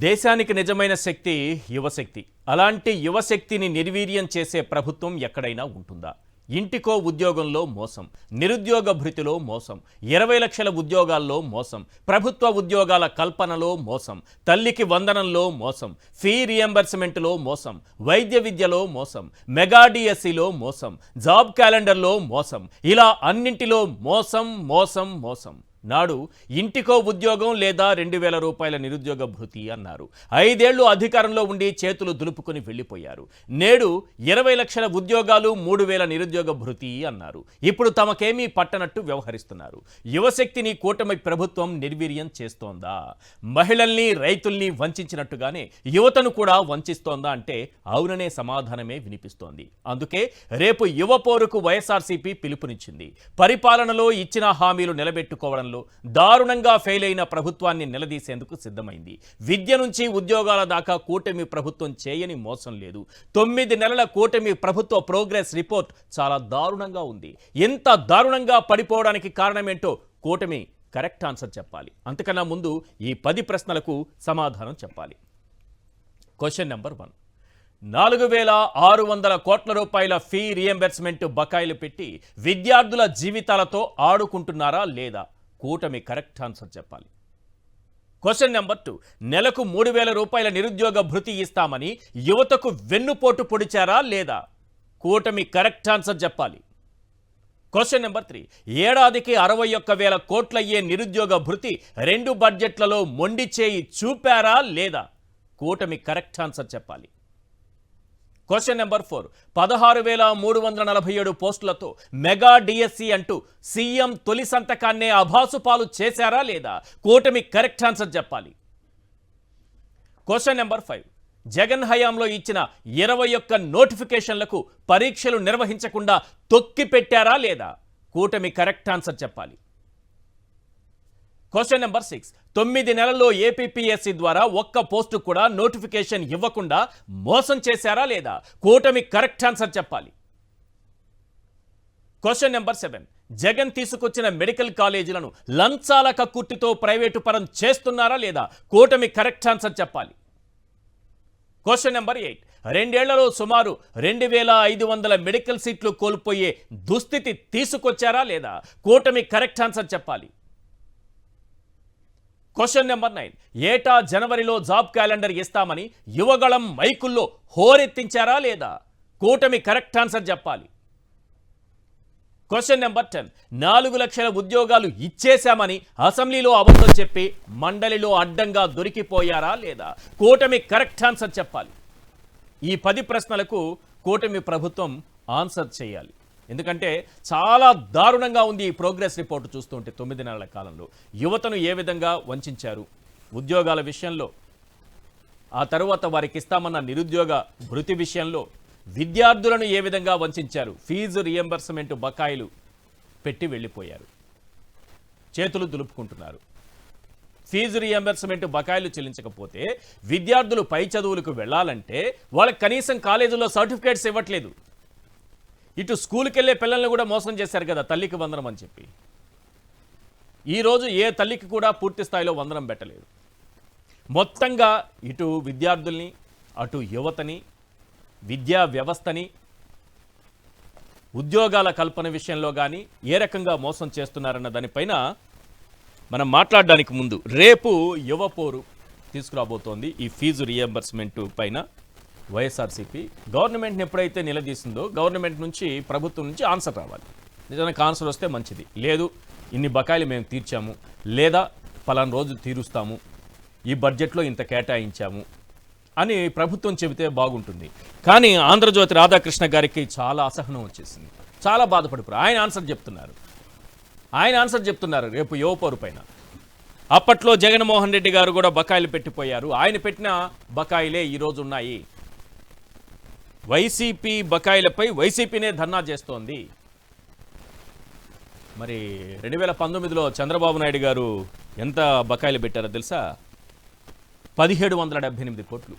దేశానికి నిజమైన శక్తి యువశక్తి. అలాంటి యువశక్తిని నిర్వీర్యం చేసే ప్రభుత్వం ఎక్కడైనా ఉంటుందా? ఇంటికో ఉద్యోగంలో మోసం, నిరుద్యోగ భృతిలో మోసం, 20 లక్షల ఉద్యోగాల్లో మోసం, ప్రభుత్వ ఉద్యోగాల కల్పనలో మోసం, తల్లికి వందనంలో మోసం, ఫీ రియంబర్స్మెంట్లో మోసం, వైద్య విద్యలో మోసం, మెగా డిఎస్సిలో మోసం, జాబ్ క్యాలెండర్లో మోసం, ఇలా అన్నింటిలో మోసం మోసం మోసం. నాడు ఇంటికో ఉద్యోగం లేదా 2000 రూపాయల నిరుద్యోగ భృతి అన్నారు. 5 ఏళ్లు అధికారంలో ఉండి చేతులు దులుపుకొని వెళ్ళిపోయారు. నేడు 20 లక్షల ఉద్యోగాలు, 3000 నిరుద్యోగ భృతి అన్నారు. ఇప్పుడు తమకేమీ పట్టనట్టు వ్యవహరిస్తున్నారు. యువశక్తిని కూటమి ప్రభుత్వం నిర్వీర్యం చేస్తోందా? మహిళల్ని, రైతుల్ని వంచినట్టుగానే యువతను కూడా వంచిస్తోందా అంటే అవుననే సమాధానమే వినిపిస్తోంది. అందుకే రేపు యువ పోరుకు వైఎస్ఆర్సీపీ పిలుపునిచ్చింది. పరిపాలనలో ఇచ్చిన హామీలు నిలబెట్టుకోవడం దారుణంగా ఫెయిల్ అయిన ప్రభుత్వాన్ని నిలదీసేందుకు సిద్ధమైంది. విద్య నుంచి ఉద్యోగాల దాకా కూటమి ప్రభుత్వం చేయని మోసం లేదు. 9 నెలల కూటమి ప్రభుత్వ ప్రోగ్రెస్ రిపోర్ట్ చాలా దారుణంగా ఉంది. ఎంత దారుణంగా పడిపోవడానికి కారణమేంటో కూటమి కరెక్ట్ ఆన్సర్ చెప్పాలి. అంతకన్నా ముందు ఈ 10 ప్రశ్నలకు సమాధానం చెప్పాలి. Question number 1. 4600 కోట్ల రూపాయల ఫీ రియంబర్స్మెంట్ బకాయిలు పెట్టి విద్యార్థుల జీవితాలతో ఆడుకుంటున్నారా లేదా? కూటమి కరెక్ట్ ఆన్సర్ చెప్పాలి. Question number 2. నెలకు 3000 రూపాయల నిరుద్యోగ భృతి ఇస్తామని యువతకు వెన్నుపోటు పొడిచారా లేదా? కూటమి కరెక్ట్ ఆన్సర్ చెప్పాలి. Question number 3. ఏడాదికి 61,000 కోట్లయ్యే నిరుద్యోగ భృతి 2 బడ్జెట్లలో మొండి చేయి చూపారా లేదా? కూటమి కరెక్ట్ ఆన్సర్ చెప్పాలి. Question number 4. 16,347 పోస్టులతో మెగా డిఎస్సి అంటూ సీఎం తొలి సంతకాన్నే అభాసుపాలు చేశారా లేదా? కూటమి కరెక్ట్ ఆన్సర్ చెప్పాలి. Question number 5. జగన్ హయాంలో ఇచ్చిన 21 నోటిఫికేషన్లకు పరీక్షలు నిర్వహించకుండా తొక్కి పెట్టారా లేదా? కూటమి కరెక్ట్ ఆన్సర్ చెప్పాలి. Question number 6. 9 నెలల్లో ఏపీపీఎస్సీ ద్వారా ఒక్క పోస్టు కూడా నోటిఫికేషన్ ఇవ్వకుండా మోసం చేశారా లేదా? కూటమి కరెక్ట్ ఆన్సర్ చెప్పాలి. Question number 7. జగన్ తీసుకొచ్చిన మెడికల్ కాలేజీలను లంచాల కక్కుర్తితో ప్రైవేటు పరం చేస్తున్నారా లేదా? కూటమి కరెక్ట్ ఆన్సర్ చెప్పాలి. Question number 8. 2 ఏళ్లలో సుమారు 2500 మెడికల్ సీట్లు కోల్పోయే దుస్థితి తీసుకొచ్చారా లేదా? కూటమి కరెక్ట్ ఆన్సర్ చెప్పాలి. Question number 9. ఏటా జనవరిలో జాబ్ క్యాలెండర్ ఇస్తామని యువగళం మైకుల్లో హోరెత్తించారా లేదా? కూటమి కరెక్ట్ ఆన్సర్ చెప్పాలి. Question number 10. 4 లక్షల ఉద్యోగాలు ఇచ్చేశామని అసెంబ్లీలో అబద్ధం చెప్పి మండలిలో అడ్డంగా దొరికిపోయారా లేదా? కూటమి కరెక్ట్ ఆన్సర్ చెప్పాలి. ఈ 10 ప్రశ్నలకు కూటమి ప్రభుత్వం ఆన్సర్ చేయాలి. ఎందుకంటే చాలా దారుణంగా ఉంది ఈ ప్రోగ్రెస్ రిపోర్ట్ చూస్తుంటే. 9 నెలల కాలంలో యువతను ఏ విధంగా వంచారు ఉద్యోగాల విషయంలో, ఆ తరువాత వారికి ఇస్తామన్న నిరుద్యోగ భృతి విషయంలో, విద్యార్థులను ఏ విధంగా వంచారు, ఫీజు రియంబర్స్మెంట్ బకాయిలు పెట్టి వెళ్ళిపోయారు, చేతులు దులుపుకుంటున్నారు. ఫీజు రియంబర్స్మెంట్ బకాయిలు చెల్లించకపోతే విద్యార్థులు పై చదువులకు వెళ్ళాలంటే వాళ్ళకి కనీసం కాలేజీలో సర్టిఫికేట్స్ ఇవ్వట్లేదు. ఇటు స్కూల్కి వెళ్ళే పిల్లల్ని కూడా మోసం చేశారు కదా తల్లికి వందనం అని చెప్పి. ఈరోజు ఏ తల్లికి కూడా పూర్తి స్థాయిలో వందనం పెట్టలేదు. మొత్తంగా ఇటు విద్యార్థుల్ని, అటు యువతని, విద్యా వ్యవస్థని, ఉద్యోగాల కల్పన విషయంలో కానీ ఏ రకంగా మోసం చేస్తున్నారన్న దానిపైన మనం మాట్లాడడానికి ముందు రేపు యువ పోరు తీసుకురాబోతోంది. ఈ ఫీజు రియంబర్స్మెంట్ పైన వైఎస్ఆర్సీపీ గవర్నమెంట్ని ఎప్పుడైతే నిలదీసిందో గవర్నమెంట్ నుంచి, ప్రభుత్వం నుంచి ఆన్సర్ రావాలి. నిజానికి ఆన్సర్ వస్తే మంచిది. లేదు ఇన్ని బకాయిలు మేము తీర్చాము, లేదా పలానా రోజు తీరుస్తాము, ఈ బడ్జెట్లో ఇంత కేటాయించాము అని ప్రభుత్వం చెబితే బాగుంటుంది. కానీ ఆంధ్రజ్యోతి రాధాకృష్ణ గారికి చాలా అసహనం వచ్చేసింది. చాలా బాధపడిపోయారు. ఆయన ఆన్సర్ చెప్తున్నారు రేపు యువపోరు పైన. అప్పట్లో జగన్మోహన్ రెడ్డి గారు కూడా బకాయిలు పెట్టిపోయారు. ఆయన పెట్టిన బకాయిలే ఈరోజు ఉన్నాయి. వైసీపీ బకాయిలపై వైసీపీనే ధర్నా చేస్తోంది. మరి 2019లో చంద్రబాబు నాయుడు గారు ఎంత బకాయిలు పెట్టారో తెలుసా? 1778 కోట్లు.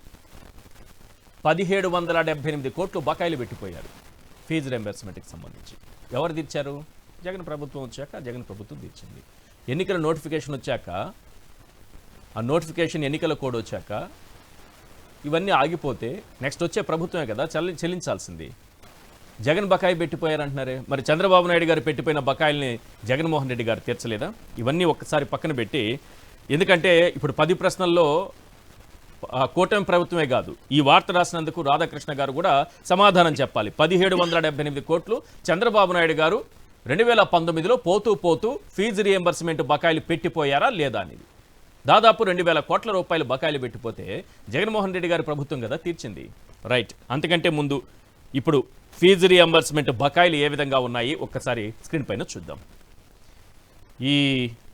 1778 కోట్లు బకాయిలు పెట్టిపోయారు ఫీజు రియంబర్స్మెంట్కి సంబంధించి. ఎవరు తీర్చారు? జగన్ ప్రభుత్వం వచ్చాక జగన్ ప్రభుత్వం తీర్చింది. ఎన్నికల నోటిఫికేషన్ వచ్చాక ఆ నోటిఫికేషన్ ఎన్నికల కోడ్ వచ్చాక ఇవన్నీ ఆగిపోతే నెక్స్ట్ వచ్చే ప్రభుత్వమే కదా చెల్లించాల్సింది. జగన్ బకాయి పెట్టిపోయారంటున్నారే, మరి చంద్రబాబు నాయుడు గారు పెట్టిపోయిన బకాయిల్ని జగన్మోహన్ రెడ్డి గారు తీర్చలేదా? ఇవన్నీ ఒక్కసారి పక్కన పెట్టి, ఎందుకంటే ఇప్పుడు 10 ప్రశ్నల్లో కూటమి ప్రభుత్వమే కాదు, ఈ వార్త రాసినందుకు రాధాకృష్ణ గారు కూడా సమాధానం చెప్పాలి. 1778 కోట్లు చంద్రబాబు నాయుడు గారు 2019లో పోతూ ఫీజు రియంబర్స్మెంట్ బకాయిలు పెట్టిపోయారా లేదా అనేది. దాదాపు 2000 కోట్ల రూపాయలు బకాయిలు పెట్టిపోతే జగన్మోహన్ రెడ్డి గారి ప్రభుత్వం కదా తీర్చింది. రైట్. అంతకంటే ముందు ఇప్పుడు ఫీజు రియంబర్స్మెంట్ బకాయిలు ఏ విధంగా ఉన్నాయి ఒక్కసారి స్క్రీన్ పైన చూద్దాం. ఈ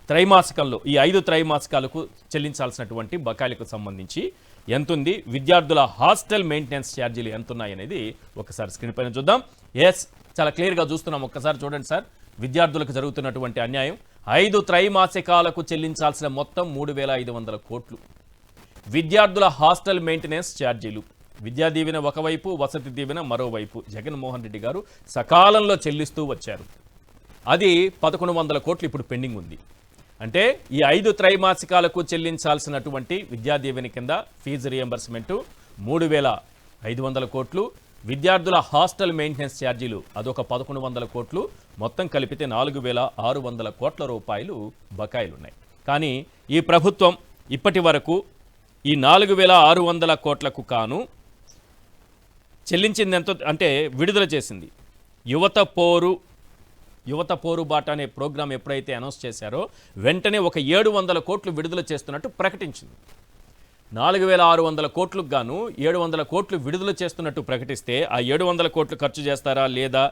త్రైమాసికంలో ఈ 5 త్రైమాసికాలకు చెల్లించాల్సినటువంటి బకాయిలకు సంబంధించి ఎంతుంది, విద్యార్థుల హాస్టల్ మెయింటెనెన్స్ ఛార్జీలు ఎంతున్నాయి అనేది ఒకసారి స్క్రీన్ పైన చూద్దాం. ఎస్, చాలా క్లియర్గా చూస్తున్నాం. ఒక్కసారి చూడండి సార్, విద్యార్థులకు జరుగుతున్నటువంటి అన్యాయం. 5 త్రైమాసికాలకు చెల్లించాల్సిన మొత్తం 3500 కోట్లు. విద్యార్థుల హాస్టల్ మెయింటెనెన్స్ ఛార్జీలు, విద్యా దీవెన ఒకవైపు, వసతి దీవెన మరోవైపు జగన్మోహన్ రెడ్డి గారు సకాలంలో చెల్లిస్తూ వచ్చారు. అది 1100 కోట్లు ఇప్పుడు పెండింగ్ ఉంది. అంటే ఈ 5 త్రైమాసికాలకు చెల్లించాల్సినటువంటి విద్యా దీవెన కింద ఫీజు రియంబర్స్మెంట్ 3500 కోట్లు, విద్యార్థుల హాస్టల్ మెయింటెనెన్స్ ఛార్జీలు అదొక 1100 కోట్లు, మొత్తం కలిపితే 4600 కోట్ల రూపాయలు బకాయిలున్నాయి. కానీ ఈ ప్రభుత్వం ఇప్పటి వరకు ఈ 4600 కోట్లకు కాను చెల్లించింది ఎంతో అంటే విడుదల చేసింది. యువత పోరు బాట అనే ప్రోగ్రాం ఎప్పుడైతే అనౌన్స్ చేశారో వెంటనే ఒక 700 కోట్లు విడుదల చేస్తున్నట్టు ప్రకటించింది. 4600 కోట్లకు గాను 700 కోట్లు విడుదల చేస్తున్నట్టు ప్రకటిస్తే ఆ 700 కోట్లు ఖర్చు చేస్తారా లేదా,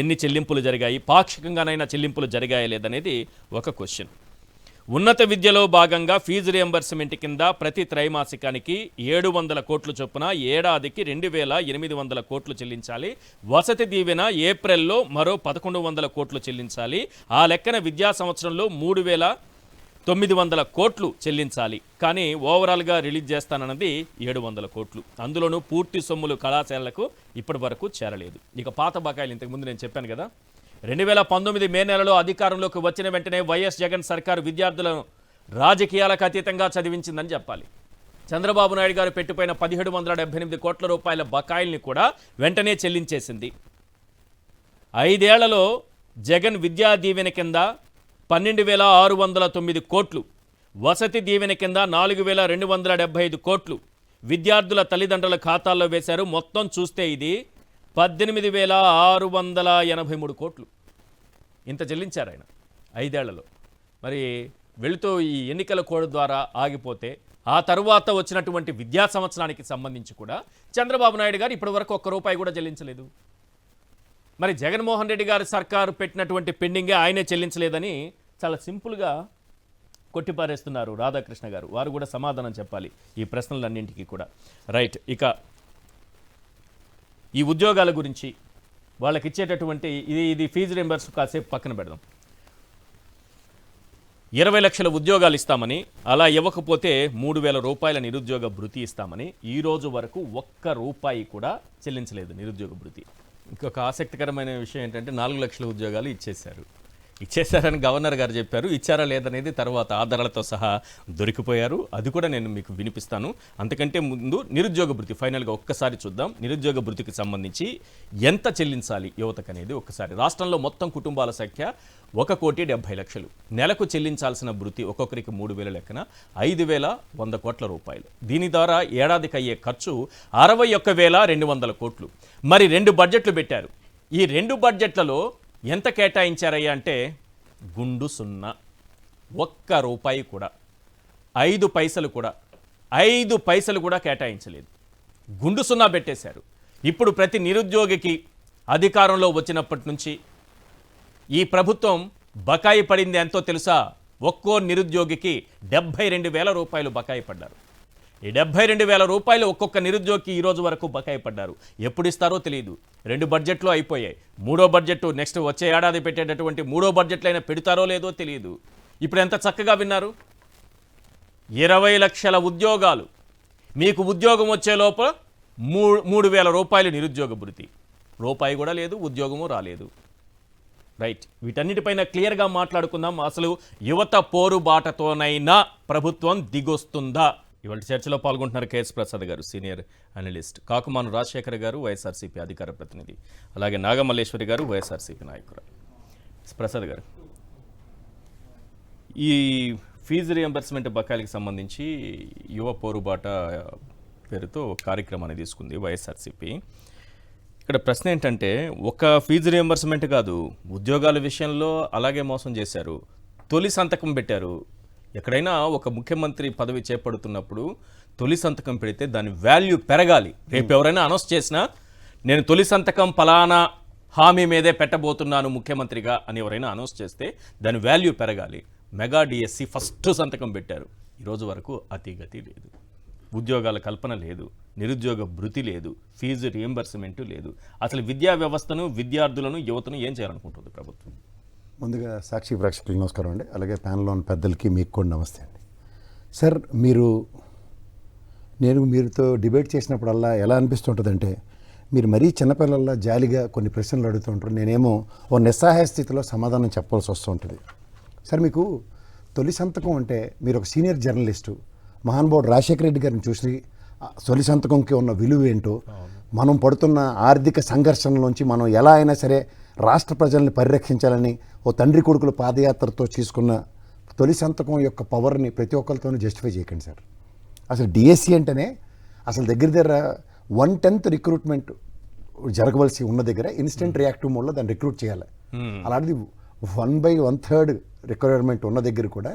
ఎన్ని చెల్లింపులు జరిగాయి, పాక్షికంగానైనా చెల్లింపులు జరిగాయా లేదనేది ఒక క్వశ్చన్. ఉన్నత విద్యలో భాగంగా ఫీజు రియంబర్స్మెంట్ కింద ప్రతి త్రైమాసికానికి 700 కోట్లు చొప్పున ఏడాదికి 2800 కోట్లు చెల్లించాలి. వసతి దీవెన ఏప్రిల్లో మరో 1100 కోట్లు చెల్లించాలి. ఆ లెక్కన విద్యా సంవత్సరంలో 3900 కోట్లు చెల్లించాలి. కానీ ఓవరాల్గా రిలీజ్ చేస్తానన్నది 700 కోట్లు. అందులోనూ పూర్తి సొమ్ములు కళాశాలలకు ఇప్పటి వరకు చేరలేదు. ఇక పాత బకాయిలు ఇంతకుముందు నేను చెప్పాను కదా, 2019 మే నెలలో అధికారంలోకి వచ్చిన వెంటనే వైఎస్ జగన్ సర్కారు విద్యార్థులను రాజకీయాలకు అతీతంగా చదివించిందని చెప్పాలి. చంద్రబాబు నాయుడు గారు పెట్టిపోయిన 1778 కోట్ల రూపాయల బకాయిల్ని కూడా వెంటనే చెల్లించేసింది. 5 ఏళ్లలో జగన్ విద్యా దీవెన కింద 12609 కోట్లు, వసతి దీవెన కింద 4275 కోట్లు విద్యార్థుల తల్లిదండ్రుల ఖాతాల్లో వేశారు. మొత్తం చూస్తే ఇది 18683 కోట్లు. ఇంత చెల్లించారు ఆయన 5 ఏళ్లలో. మరి వెళుతూ ఈ ఎన్నికల కోడ్ ద్వారా ఆగిపోతే ఆ తరువాత వచ్చినటువంటి విద్యా సంవత్సరానికి సంబంధించి కూడా చంద్రబాబు నాయుడు గారు ఇప్పటి వరకు 1 రూపాయి కూడా చెల్లించలేదు. మరి జగన్మోహన్ రెడ్డి గారి సర్కారు పెట్టినటువంటి పెండింగే ఆయనే చెల్లించలేదని చాలా సింపుల్గా కొట్టిపారేస్తున్నారు రాధాకృష్ణ గారు. వారు కూడా సమాధానం చెప్పాలి ఈ ప్రశ్నలన్నింటికీ కూడా. రైట్. ఇక ఈ ఉద్యోగాల గురించి వాళ్ళకి ఇచ్చేటటువంటి ఇది ఫీజు రింబర్స్ కాసేపు పక్కన పెడదాం. 20 లక్షల ఉద్యోగాలు ఇస్తామని, అలా ఇవ్వకపోతే 3000 రూపాయల నిరుద్యోగ భృతి ఇస్తామని ఈ రోజు వరకు 1 రూపాయి కూడా చెల్లించలేదు నిరుద్యోగ భృతి. ఇంకొక ఆసక్తికరమైన విషయం ఏంటంటే 4 లక్షల ఉద్యోగాలు ఇచ్చేశారని గవర్నర్ గారు చెప్పారు. ఇచ్చారా లేదనేది తర్వాత ఆధారాలతో సహా దొరికిపోయారు. అది కూడా నేను మీకు వినిపిస్తాను. అంతకంటే ముందు నిరుద్యోగ భృతి ఫైనల్గా ఒక్కసారి చూద్దాం. నిరుద్యోగ భృతికి సంబంధించి ఎంత చెల్లించాలి యువతకు అనేది ఒక్కసారి. రాష్ట్రంలో మొత్తం కుటుంబాల సంఖ్య 1,70,00,000. నెలకు చెల్లించాల్సిన భృతి ఒక్కొక్కరికి 3000 లెక్కన 5100 కోట్ల రూపాయలు. దీని ద్వారా ఏడాదికి అయ్యే ఖర్చు 61,200 కోట్లు. మరి 2 బడ్జెట్లు పెట్టారు. ఈ 2 బడ్జెట్లలో ఎంత కేటాయించారయ్యా అంటే గుండు 0. 1 రూపాయి కూడా, 5 పైసలు కూడా కేటాయించలేదు. గుండు 0 పెట్టేశారు. ఇప్పుడు ప్రతి నిరుద్యోగికి అధికారంలో వచ్చినప్పటి నుంచి ఈ ప్రభుత్వం బకాయి పడింది ఎంతో తెలుసా? ఒక్కో నిరుద్యోగికి 72,000 రూపాయలు బకాయి పడ్డారు. ఈ 72,000 రూపాయలు ఒక్కొక్క నిరుద్యోగికి ఈ రోజు వరకు బకాయి పడ్డారు. ఎప్పుడు ఇస్తారో తెలియదు. 2 బడ్జెట్లు అయిపోయాయి. 3వ బడ్జెట్ నెక్స్ట్ వచ్చే ఏడాది పెట్టేటటువంటి 3వ బడ్జెట్లు అయినా పెడతారో లేదో తెలియదు. ఇప్పుడు ఎంత చక్కగా విన్నారు. 20 లక్షల ఉద్యోగాలు, మీకు ఉద్యోగం వచ్చే లోపల 3,000 రూపాయలు నిరుద్యోగ భృతి. రూపాయి కూడా లేదు, ఉద్యోగము రాలేదు. రైట్, వీటన్నిటిపైన క్లియర్గా మాట్లాడుకుందాం. అసలు యువత పోరుబాటతోనైనా ప్రభుత్వం దిగొస్తుందా? ఇవాళ చర్చలో పాల్గొంటున్నారు కేఎస్ ప్రసాద్ గారు, సీనియర్ అనలిస్ట్, కాకుమాను రాజశేఖర్ గారు, వైఎస్ఆర్సీపీ అధికార ప్రతినిధి, అలాగే నాగమల్లేశ్వరి గారు, వైఎస్ఆర్సీపీ నాయకురాలు. ప్రసాద్ గారు, ఈ ఫీజు రియంబర్స్మెంట్ బకాయిలకు సంబంధించి యువ పోరుబాట పేరుతో కార్యక్రమాన్ని తీసుకుంది వైఎస్ఆర్సీపీ. ఇక్కడ ప్రశ్న ఏంటంటే, ఒక ఫీజు రియంబర్స్మెంట్ కాదు, ఉద్యోగాల విషయంలో అలాగే మోసం చేశారు. తొలి సంతకం పెట్టారు. ఎక్కడైనా ఒక ముఖ్యమంత్రి పదవి చేపడుతున్నప్పుడు తొలి సంతకం పెడితే దాని వాల్యూ పెరగాలి. రేపు ఎవరైనా అనౌన్స్ చేసినా నేను తొలి సంతకం పలానా హామీ మీదే పెట్టబోతున్నాను ముఖ్యమంత్రిగా అని ఎవరైనా అనౌన్స్ చేస్తే దాని వాల్యూ పెరగాలి. మెగా డిఎస్సి ఫస్ట్ సంతకం పెట్టారు. ఈరోజు వరకు అతిగతి లేదు, ఉద్యోగాల కల్పన లేదు, నిరుద్యోగ భృతి లేదు, ఫీజు రియంబర్స్మెంట్ లేదు. అసలు విద్యా వ్యవస్థను, విద్యార్థులను, యువతను ఏం చేయాలనుకుంటుంది ప్రభుత్వం? ముందుగా సాక్షి ప్రేక్షకులకు నమస్కారం అండి. అలాగే ప్యానెల్లోని పెద్దలకి మీకు కూడా నమస్తే అండి. సార్, మీరుతో డిబేట్ చేసినప్పుడల్లా ఎలా అనిపిస్తుంటుందంటే, మీరు మరీ చిన్నపిల్లల్లా జాలిగా కొన్ని ప్రశ్నలు అడుగుతూ ఉంటారు. నేనేమో ఓ నిస్సహాయ స్థితిలో సమాధానం చెప్పాల్సి వస్తూ ఉంటుంది. సార్, మీకు తొలి సంతకం అంటే మీరు ఒక సీనియర్ జర్నలిస్టు, మహానుభావుడు రాజశేఖర రెడ్డి గారిని చూసి తొలి సంతకంకి ఉన్న విలువ ఏంటో, మనం పడుతున్న ఆర్థిక సంఘర్షణలోంచి మనం ఎలా అయినా సరే రాష్ట్ర ప్రజల్ని పరిరక్షించాలని ఓ తండ్రి కొడుకుల పాదయాత్రతో తీసుకున్న తొలి సంతకం యొక్క పవర్ని ప్రతి ఒక్కరితోనూ జస్టిఫై చేయకండి సార్. అసలు డిఎస్సి అంటేనే అసలు దగ్గర 1/10 రిక్రూట్మెంట్ జరగవలసి ఉన్న దగ్గర ఇన్స్టెంట్ రియాక్టివ్ మోడ్లో దాన్ని రిక్రూట్ చేయాలి. అలాంటిది 1/1/3 రిక్వైర్మెంట్ ఉన్న దగ్గర కూడా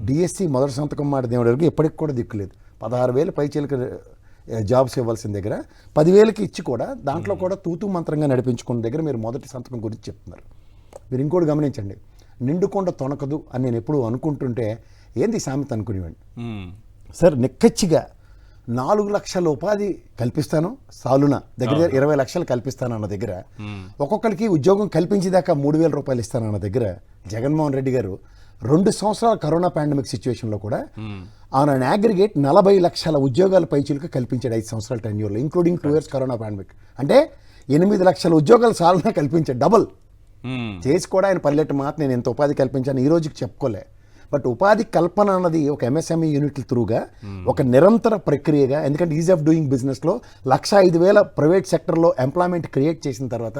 డిఎస్సి మొదటి సంతకం మాట దేవుడి వరకు ఎప్పటికి కూడా దిక్కులేదు. 16,000 పైచీలకు జాబ్స్ ఇవ్వాల్సిన దగ్గర 10,000కి ఇచ్చి కూడా దాంట్లో కూడా తూతూ మంత్రంగా నడిపించుకున్న దగ్గర మీరు మొదటి సంతకం గురించి చెప్తున్నారు. మీరు ఇంకోటి గమనించండి, నిండుకొండ తొనకదు అని నేను ఎప్పుడు అనుకుంటుంటే ఏంది సామెత అనుకునేవాడిని. సార్, నిక్కచ్చిగా 4 లక్షల ఉపాధి కల్పిస్తాను సాలున దగ్గర 20 లక్షలు కల్పిస్తాను అన్న దగ్గర, ఒక్కొక్కరికి ఉద్యోగం కల్పించేదాకా 3,000 రూపాయలు ఇస్తానన్న దగ్గర జగన్మోహన్ రెడ్డి గారు 2 సంవత్సరాల కరోనా పాండమిక్ సిచ్యువేషన్లో కూడా ఆన్ అగ్రిగేట్ 40 లక్షల ఉద్యోగాల పైచీలకు కల్పించాడు 5 సంవత్సరాల టెన్యూర్లో, ఇంక్లూడింగ్ 2 years కరోనా పాండమిక్. అంటే 8 లక్షల ఉద్యోగాలు సాలన కల్పించాడు, డబుల్ చేసి కూడా ఆయన పల్లెట మాట నేను ఎంత ఉపాధి కల్పించాను ఈ రోజుకి చెప్పుకోలే. బట్ ఉపాధి కల్పన అన్నది ఒక ఎంఎస్ఎంఈ యూనిట్ల త్రూగా ఒక నిరంతర ప్రక్రియగా, ఎందుకంటే ఈజ్ ఆఫ్ డూయింగ్ బిజినెస్లో 1,05,000 ప్రైవేట్ సెక్టర్లో ఎంప్లాయ్మెంట్ క్రియేట్ చేసిన తర్వాత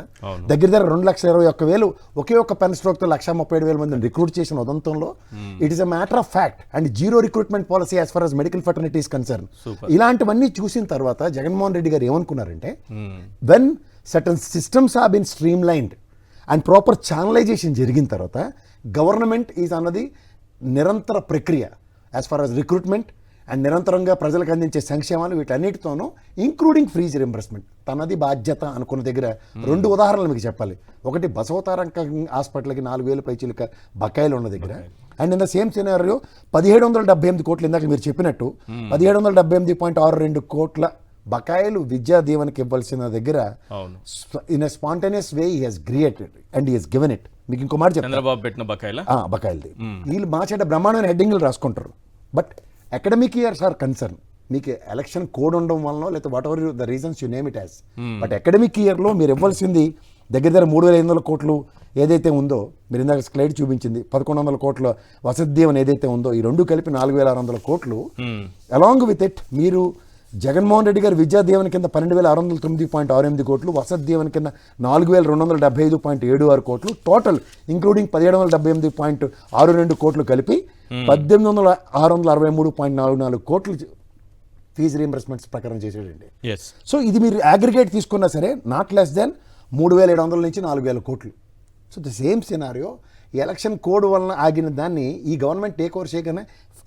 దగ్గర 2,21,000 ఒకే ఒక పెన్ స్ట్రోక్తో 1,37,000 మందిని రిక్రూట్ చేసిన ఉదంతంలో it is a matter of fact and zero recruitment policy as far as medical fraternity is concern. ఇలాంటివన్నీ చూసిన తర్వాత జగన్మోహన్ రెడ్డి గారు ఏమనుకున్నారంటే, when certain systems have been streamlined and proper channelization జరిగిన తర్వాత గవర్నమెంట్ ఈజ్ అన్నది నిరంతర ప్రక్రియ as far as recruitment and నిరంతరంగా ప్రజలకు అందించే సంక్షేమాలు వీటన్నిటితోనూ ఇంక్లూడింగ్ ఫీజు రింబర్స్మెంట్ తనది బాధ్యత అనుకున్న దగ్గర 2 ఉదాహరణలు మీకు చెప్పాలి. ఒకటి బసవతారక హాస్పిటల్కి 4,000 పైచీలక బకాయిలు ఉన్న దగ్గర, and in the same scenario 1,778 కోట్లు ఇందాక మీరు చెప్పినట్టు 1,778.62 కోట్ల బకాయిలు విద్యా దీవెనకి ఇవ్వాల్సిన దగ్గర in a spontaneous way he has created and he has given it. మీకు ఇంకో మాట చంద్రబాబు పెట్టిన బకాయిలది వీళ్ళు మాచేట బ్రహ్మాండమైన హెడ్డింగ్లు రాసుకుంటారు. But academic years or concern. మీకు ఎలక్షన్ కోడ్ ఉండడం వలన లేదా what ever the reasons you name it as, but academic ఇయర్లో మీరు ఇవ్వాల్సింది దగ్గర 3,500 కోట్లు ఏదైతే ఉందో, మీరు ఇందాక స్లైడ్ చూపించింది 1,100 కోట్ల వసతి దీవెన ఏదైతే ఉందో, ఈ రెండు కలిపి 4,600 కోట్లు. అలాంగ్ విత్ ఇట్ మీరు జగన్మోహన్ రెడ్డి గారు విద్యా దీవెన కింద 12,609.68 కోట్లు, వసతి దీవెన కింద 4,275.76 కోట్లు, టోటల్ ఇంక్లూడింగ్ 1,778.62 కోట్లు కలిపి 18,663.44 కోట్లు ఫీజు రీయింబర్స్మెంట్స్ ప్రకారం చేసేటండి. సో ఇది మీరు అగ్రిగేట్ తీసుకున్నా సరే నాట్ లెస్ దెన్ 3,700 నుంచి 4,000 కోట్లు. So the same scenario election code వలన ఆగిన దాన్ని ఈ గవర్నమెంట్ టేక్ ఓవర్ చేయగానే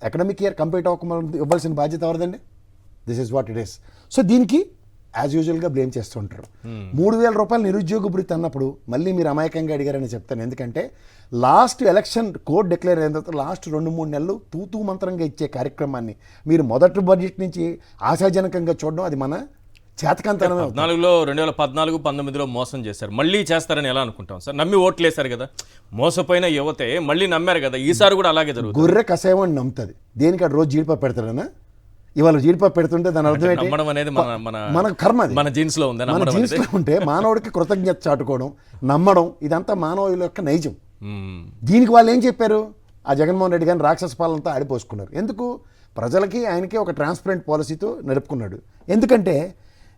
అకాడమిక్ ఇయర్ కంప్లీట్ అవ్వకుండా ఇవ్వాల్సిన బాధ్యత ఎవరిదండి? This is what it is. So దీనికి యాజ్ యూజువల్గా బ్లేమ్ చేస్తుంటారు. 3,000 రూపాయలు నిరుద్యోగ భృతి అన్నప్పుడు మళ్ళీ మీరు అమాయకంగా అడిగారని చెప్తాను. ఎందుకంటే లాస్ట్ ఎలక్షన్ కోడ్ డిక్లేర్ అయిన తర్వాత లాస్ట్ 2-3 నెలలు తూతూ మంత్రంగా ఇచ్చే కార్యక్రమాన్ని మీరు మొదటి బడ్జెట్ నుంచి ఆశాజనకంగా చూడడం అది మన చేతకంతనమే. 2014-19లో మోసం చేశారు, మళ్ళీ చేస్తారని ఎలా అనుకుంటాం సార్? నమ్మి ఓట్లేశారు కదా, మోసపోయిన యువతే మళ్ళీ నమ్మారు కదా, ఈసారి కూడా అలాగే జరుగుతుంది. గొర్రె కషాయం అని నమ్ముతుంది. దేనికి అటు రోజు జీడిపప్పు పెడతాడనా? ఇవాళ జీడిపప్పు పెడుతుంటే దాని అర్థం ఏంటి? నమ్మడం అనేది మన కర్మ అది. మన జీన్స్ లో ఉంది. మన నమ్మడం అనేది. జీన్స్లో ఉంటే మానవుడికి కృతజ్ఞత చాటుకోవడం, నమ్మడం, ఇదంతా మానవుల యొక్క నైజం. దీనికి వాళ్ళు ఏం చెప్పారు? ఆ జగన్మోహన్ రెడ్డి గారిని రాక్షస పాలనతో ఆడిపోసుకున్నారు. ఎందుకు? ప్రజలకి ఆయనకి ఒక ట్రాన్స్పరెంట్ పాలసీతో నడుపుకున్నాడు. ఎందుకంటే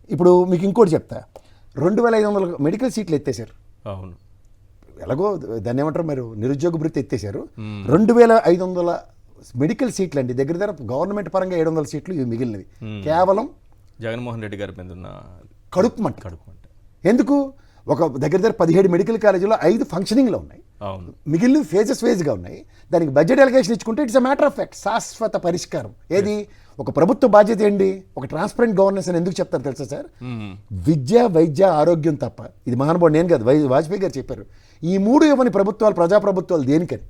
ఇప్పుడు మీకు ఇంకోటి చెప్తా, 2500 మెడికల్ సీట్లు ఎత్తేసారు. అవును, ఎలాగో దాన్ని ఏమంటారు మీరు, నిరుద్యోగ భృతి ఎత్తేసారు. 2500 మెడికల్ సీట్లు అండి, దగ్గర దగ్గర గవర్నమెంట్ పరంగా 700 సీట్లు ఇవి మిగిలినవి. కేవలం జగన్మోహన్ రెడ్డి గారి మీద ఉన్న కడుపు మంట. ఎందుకు? ఒక దగ్గర దగ్గర 17 మెడికల్ కాలేజీలో 5 ఫంక్షనింగ్లో ఉన్నాయి. అవును, మిగిలిన ఫేజ్గా ఉన్నాయి. దానికి బడ్జెట్ అలొకేషన్ ఇచ్చుకుంటే it's a matter of fact, శాశ్వత పరిష్కారం. ఏది? ఒక ప్రభుత్వ బాధ్యత ఏంటి? ఒక ట్రాన్స్పరెంట్ గవర్నెన్స్ అని ఎందుకు చెప్తారు తెలుసా సార్? విద్య, వైద్య, ఆరోగ్యం తప్ప. ఇది మహానుభావుడు నేను కాదు, వాజ్పేయి గారు చెప్పారు. ఈ 3 ఇవ్వని ప్రభుత్వాలు, ప్రజాప్రభుత్వాలు దేనికని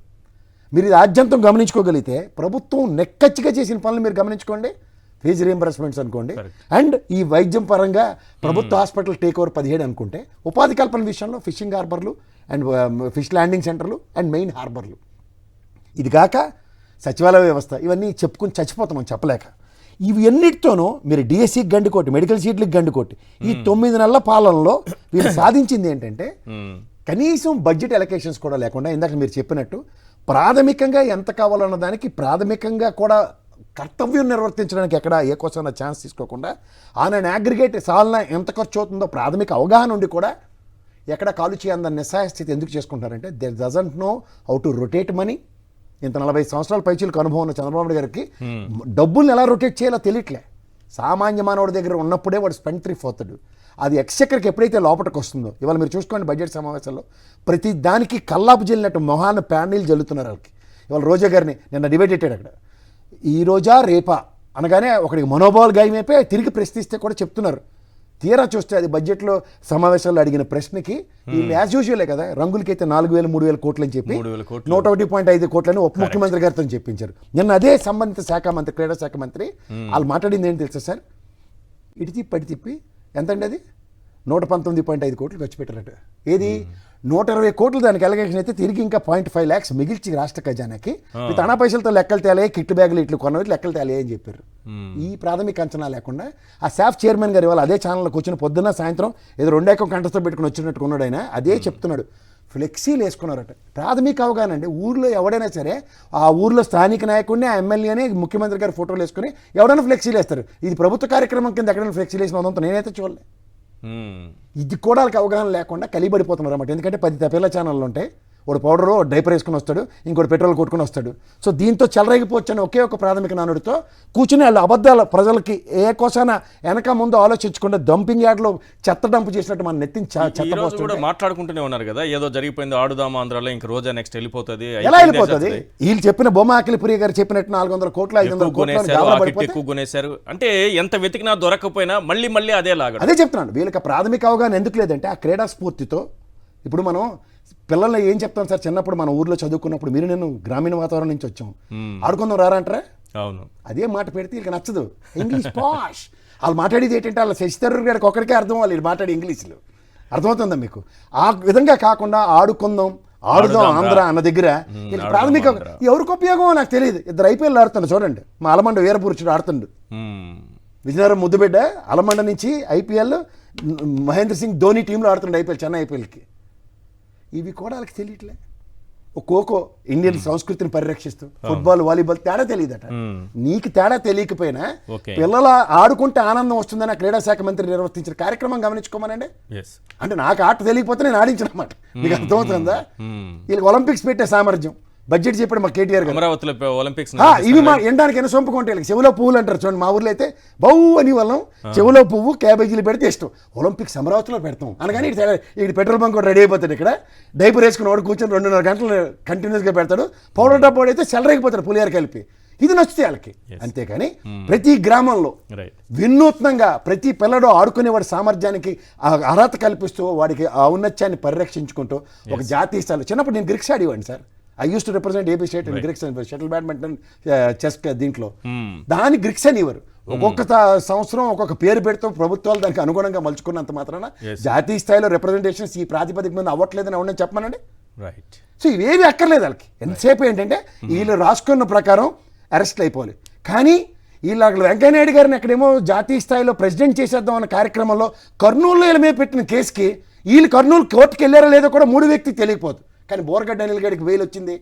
మీరు ఇది ఆద్యంతం గమనించుకోగలిగితే, ప్రభుత్వం నెక్కచ్చిగా చేసిన పనులు మీరు గమనించుకోండి. ఫీజు రీఎంబర్స్మెంట్స్ అనుకోండి, అండ్ ఈ వైద్యం పరంగా ప్రభుత్వ హాస్పిటల్ టేక్ ఓవర్ 17 అనుకుంటే, ఉపాధి కల్పన విషయంలో ఫిషింగ్ హార్బర్లు అండ్ ఫిష్ ల్యాండింగ్ సెంటర్లు అండ్ మెయిన్ హార్బర్లు, ఇది కాక సచివాలయ వ్యవస్థ, ఇవన్నీ చెప్పుకుని చచ్చిపోతాం చెప్పలేక. ఇవి ఎన్నిటితోనూ మీరు డిఎస్సికి గండికోటి, మెడికల్ సీట్లకు గండికోటి, ఈ 9 నెలల పాలనలో వీళ్ళు సాధించింది ఏంటంటే కనీసం బడ్జెట్ అలొకేషన్స్ కూడా లేకుండా, ఇందాక మీరు చెప్పినట్టు ప్రాథమికంగా ఎంత కావాలన్న దానికి ప్రాథమికంగా కూడా కర్తవ్యం నిర్వర్తించడానికి ఎక్కడ ఏ కోసం ఛాన్స్ తీసుకోకుండా, ఆన్ అండ్ అగ్రిగేట్ సాలన ఎంత ఖర్చు అవుతుందో ప్రాథమిక అవగాహన ఉండి కూడా ఎక్కడ కాలు చేయందని నిస్సహాయ స్థితి ఎందుకు చేసుకుంటారంటే, they doesn't know how to rotate money. ఇంత 40 సంవత్సరాల పైచీలకు అనుభవం ఉన్న చంద్రబాబు నాయుడు గారికి డబ్బుల్ని ఎలా రొటేట్ చేయాలో తెలియట్లే. సామాన్య మానవుడి దగ్గర ఉన్నప్పుడే వాడు స్పెండ్ త్రిఫ్ అవుతాడు. అది ఎక్స్చెక్కర్కి ఎప్పుడైతే లోపలికి వస్తుందో, ఇవాళ మీరు చూసుకోండి బడ్జెట్ సమావేశాల్లో ప్రతి దానికి కల్లాపు జల్లినట్టు మొహాన్ని ప్యానీలు జల్లుతున్నారు వాళ్ళకి. ఇవాళ రోజా గారిని నిన్న డిబేట్ పెట్టాడు అక్కడ, ఈ రోజా రేపా అనగానే ఒకడికి మనోభావాలు గాయమైపోయి తిరిగి ప్రశ్నిస్తే కూడా చెప్తున్నారు. తీరా చూస్తే అది బడ్జెట్లో సమావేశాల్లో అడిగిన ప్రశ్నకి వీళ్ళు యాజ్ యూజువలే కదా, రంగులకైతే 4,000 3,000 కోట్లు అని చెప్పి 101.5 కోట్లని ఉప ముఖ్యమంత్రి గారితో చెప్పించారు. నిన్న అదే సంబంధిత శాఖ మంత్రి, క్రీడా శాఖ మంత్రి వాళ్ళు మాట్లాడింది ఏంటి తెలుసా సార్? ఇటు తిప్పి అటు తిప్పి ఎంతండి అది 119.5 కోట్లు ఖర్చు పెట్టారట. ఏది 120 కోట్లు దానికి అలొకేషన్ అయితే తిరిగి ఇంకా 0.5 lakhs మిగిల్చి రాష్ట్ర ఖజానాకి విత్ అనా పైసలతో లెక్కలు తేలే, కిట్ బ్యాగులు ఇట్లు కొన్నవి లెక్కలు తేలే అని చెప్పారు. ఈ ప్రాథమిక అంచనా లేకుండా ఆ శాఫ్ చైర్మన్ గారు ఇవాళ అదే ఛానల్లో కూర్చొని పొద్దున్న సాయంత్రం ఏదో 2 ఎకరం కంటస్తో పెట్టుకుని వచ్చినట్టు ఉన్నాడు ఆయన. అదే చెప్తున్నాడు, ఫ్లెక్సీలు వేసుకున్నారట. ప్రాథమిక అవగాహన అండి. ఊర్లో ఎవడైనా సరే ఆ ఊర్లో స్థానిక నాయకుడిని, ఆ ఎమ్మెల్యేని, ముఖ్యమంత్రి గారి ఫోటోలు వేసుకుని ఎవడైనా ఫ్లెక్సీలు వేస్తారు. ఇది ప్రభుత్వ కార్యక్రమం కింద ఎక్కడైనా ఫ్లెక్సీలు వేసిన ఉదంతా నేనైతే చూడలే. ఇది కూడా వాళ్ళకి అవగాహన లేకుండా కలిబడిపోతున్నారు అన్నమాట. ఎందుకంటే 10 తపేళ్ల ఛానళ్ళు ఉంటాయి, ఒకడు పౌడరు డైపర్ వేసుకుని వస్తాడు, ఇంకోటి పెట్రోల్ కొట్టుకుని వస్తాడు. సో దీంతో చెలరేగిపోవచ్చని ఒకే ఒక ప్రాథమిక నానుడితో కూర్చుని వాళ్ళు అబద్ధాలు ప్రజలకి ఏ కోసాన వెనక ముందు ఆలోచించకుండా డంపింగ్ యార్డ్లో చెత్త డంపు చేసినట్టు మన నెత్తిని చెత్త కూడా మాట్లాడుకుంటూనే ఉన్నారు కదా, ఏదో జరిగిపోయింది ఆడుదామా ఆంధ్రాలో, ఇంక రోజా నెక్స్ట్ వెళ్ళిపోతుంది. ఎలా వెళ్ళిపోతుంది? వీళ్ళు చెప్పిన బొమ్మ అఖిలప్రియ గారు చెప్పినట్టు 400 కోట్లు 500 కోట్లు ఎక్కువ కొనేశారు అంటే ఎంత వెతికినా దొరకపోయినా మళ్ళీ మళ్ళీ అదే లాగా. అదే చెప్తున్నాను, వీళ్ళకి ప్రాథమిక అవగాహన ఎందుకు లేదంటే ఆ క్రీడా స్ఫూర్తితో. ఇప్పుడు మనం పిల్లల్ని ఏం చెప్తాం సార్, చిన్నప్పుడు మన ఊర్లో చదువుకున్నప్పుడు మీరు నేను గ్రామీణ వాతావరణం నుంచి వచ్చాం, ఆడుకుందాం రారా అంటారా? అవును, అదే మాట పెడితే వీళ్ళకి నచ్చదు. ఇంగ్లీష్ పాష్ వాళ్ళు మాట్లాడేది ఏంటంటే వాళ్ళ శశిధరూర్ గారికి ఒకరికే అర్థం, వాళ్ళు మాట్లాడే ఇంగ్లీష్లో అర్థమవుతుందా మీకు? ఆ విధంగా కాకుండా ఆడుకుందాం, ఆడుదాం ఆంధ్ర అన్న దగ్గర ప్రాథమిక ఎవరికి ఉపయోగమో నాకు తెలియదు. 2 IPL ఆడుతుండ్రు చూడండి, మా అలమండ వీరపురుషుడు ఆడుతుండు, విజయనగరం ముద్దుబిడ్డ అలమండ నుంచి IPL మహేంద్ర సింగ్ ధోని టీంలో ఆడుతుండే IPL, చెన్నై IPLకి. ఇవి కూడా వాళ్ళకి తెలియట్లే. ఖోఖో ఇండియన్ సంస్కృతిని పరిరక్షిస్తూ, ఫుట్బాల్, వాలీబాల్ తేడా తెలియదట. నీకు తేడా తెలియకపోయినా పిల్లల ఆడుకుంటే ఆనందం వస్తుందని ఆ క్రీడా శాఖ మంత్రి నిర్వర్తించిన కార్యక్రమం గమనించుకోమనండి. అంటే నాకు ఆట తెలియకపోతే నేను ఆడించిన అన్నమాట. మీకు అర్థమవుతుందా? వీళ్ళకి ఒలింపిక్స్ పెట్టే సామర్థ్యం బడ్జెట్ చెప్పాడు మా కేటీఆర్ గారు. అమరావతిలో ఒలింపిక్స్ ఇవి మా ఎండానికైనా సొంపుకుంటే చెవులో పువ్వులు అంటారు చూడండి. మా ఊర్లో అయితే బౌ అని వాళ్ళం చెవులో పువ్వు క్యాబేజీలు పెడితే ఇష్టం. ఒలింపిక్స్ అమరావతిలో పెడతాం అనగానే ఇటు పెట్రోల్ బంక్ రెడీ అయిపోతాడు. ఇక్కడ డైపర్ వేసుకుని వాడు కూర్చొని 2.5 గంటలు కంటిన్యూస్గా పెడతాడు. పౌడర్ డబ్బా అయితే చెలరైపోతాడు పులియారు కలిపి. ఇది నచ్చితే వాళ్ళకి. అంతేకాని ప్రతి గ్రామంలో వినూత్నంగా ప్రతి పిల్లడు ఆడుకునేవాడి సామర్థ్యానికి అర్హత కల్పిస్తూ వాడికి ఔన్నత్యాన్ని పరిరక్షించుకుంటూ ఒక జాతీయ స్థాయిలో. చిన్నప్పుడు నేను గ్రిక్స్ ఆడేవాడిని sir. I use to represent AP state and Greeks shuttle badminton, chess దీంట్లో దాని గ్రిక్స్ అనేవారు. ఒక్కొక్క సంవత్సరం ఒక్కొక్క పేరు పెడుతూ ప్రభుత్వాలు దానికి అనుగుణంగా మలుచుకున్నంత మాత్రాన జాతీయ స్థాయిలో రిప్రజెంటేషన్స్ ఈ ప్రాతిపదిక మీద అవ్వట్లేదని ఎవరైనా చెప్పమనండి. సో ఇవేవి అక్కర్లేదు వాళ్ళకి. ఎంతసేపు ఏంటంటే వీళ్ళు రాసుకున్న ప్రకారం అరెస్ట్లు అయిపోవాలి. కానీ వీళ్ళు అక్కడ వెంకయ్యనాయుడు గారిని అక్కడేమో జాతీయ స్థాయిలో ప్రెసిడెంట్ చేసేద్దాం అన్న కార్యక్రమంలో కర్నూలులో వీళ్ళ మీద పెట్టిన కేసుకి వీళ్ళు కర్నూలు కోర్టుకి వెళ్ళారో లేదో కూడా 3 వ్యక్తికి తెలియకపోదు. కానీ బోరగడ్డ అనిల్ గారికి బెయిల్ వచ్చింది.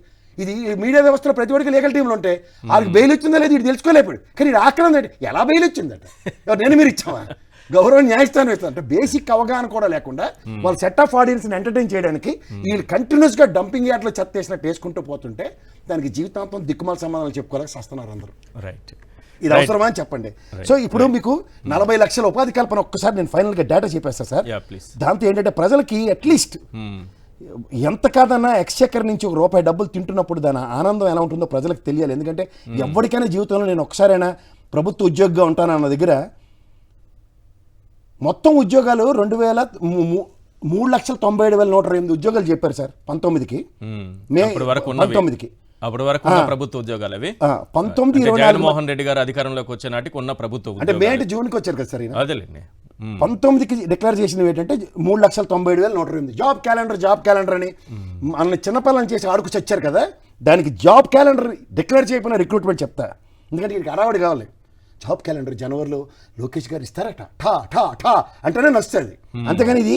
ఇది మీడియా వ్యవస్థలో ప్రతి ఒక్కరికి లీగల్ టీంలు ఉంటాయి. వాళ్ళకి బెయిల్ వచ్చిందో లేదు ఇది తెలుసుకోలేపాడు. కానీ ఇది ఆక్రమణ ఎలా బెయిల్ వచ్చిందట, నేను మీరు ఇచ్చావా, గౌరవ న్యాయస్థానం ఇస్తాను అంటే బేసిక్ అవగాహన కూడా లేకుండా వాళ్ళు సెట్ ఆఫ్ ఆడియన్స్ని ఎంటర్టైన్ చేయడానికి వీళ్ళు కంటిన్యూస్గా డంపింగ్ యార్డ్లో చెత్త వేసినట్టు వేసుకుంటూ పోతుంటే దానికి జీవితాంతం దిక్కుమాల సమాధానాలు చెప్పుకోలేక వస్తున్నారు అందరూ. రైట్, ఇది అవసరమా అని చెప్పండి. సో ఇప్పుడు మీకు 40 లక్షల ఉపాధి కల్పన ఒక్కసారి నేను ఫైనల్గా డేటా చెప్పేస్తాను సార్. దాంతో ఏంటంటే ప్రజలకి అట్లీస్ట్ ఎంత కాదన్నా ఎక్స్చెక్కర్ నుంచి ₹1 డబ్బులు తింటున్నప్పుడు దాని ఆనందం ఎలా ఉంటుందో ప్రజలకు తెలియాలి. ఎందుకంటే ఎవరికైనా జీవితంలో నేను ఒకసారైనా ప్రభుత్వ ఉద్యోగిగా ఉంటానన్న దగ్గర మొత్తం ఉద్యోగాలు 3,97,128 ఉద్యోగాలు చెప్పారు సార్ 19కి, మే 19కి. అప్పటి వరకు ప్రభుత్వ ఉద్యోగాలు అవి 19-24 జగన్మోహన్ రెడ్డి గారు అధికారంలోకి వచ్చే నాటికి ఉన్న ప్రభుత్వ అంటే మే అంటే జూన్కి వచ్చారు కదా సార్. అదేలేండి 19కి డిక్లేర్ చేసినవి ఏంటంటే 3,97,128 జాబ్ క్యాలెండర్ అని మన చిన్నపిల్లని చేసి ఆడుకు చచ్చారు కదా. దానికి జాబ్ క్యాలెండర్ డిక్లేర్ చేయకపోయినా రిక్రూట్మెంట్ చెప్తా. ఎందుకంటే వీడికి అరావడి కావాలి. జాబ్ క్యాలెండర్ జనవరిలో లోకేష్ గారు ఇస్తారట, ఠా ఠా ఠా అంటేనే నచ్చుతుంది. అంతేగాని ఇది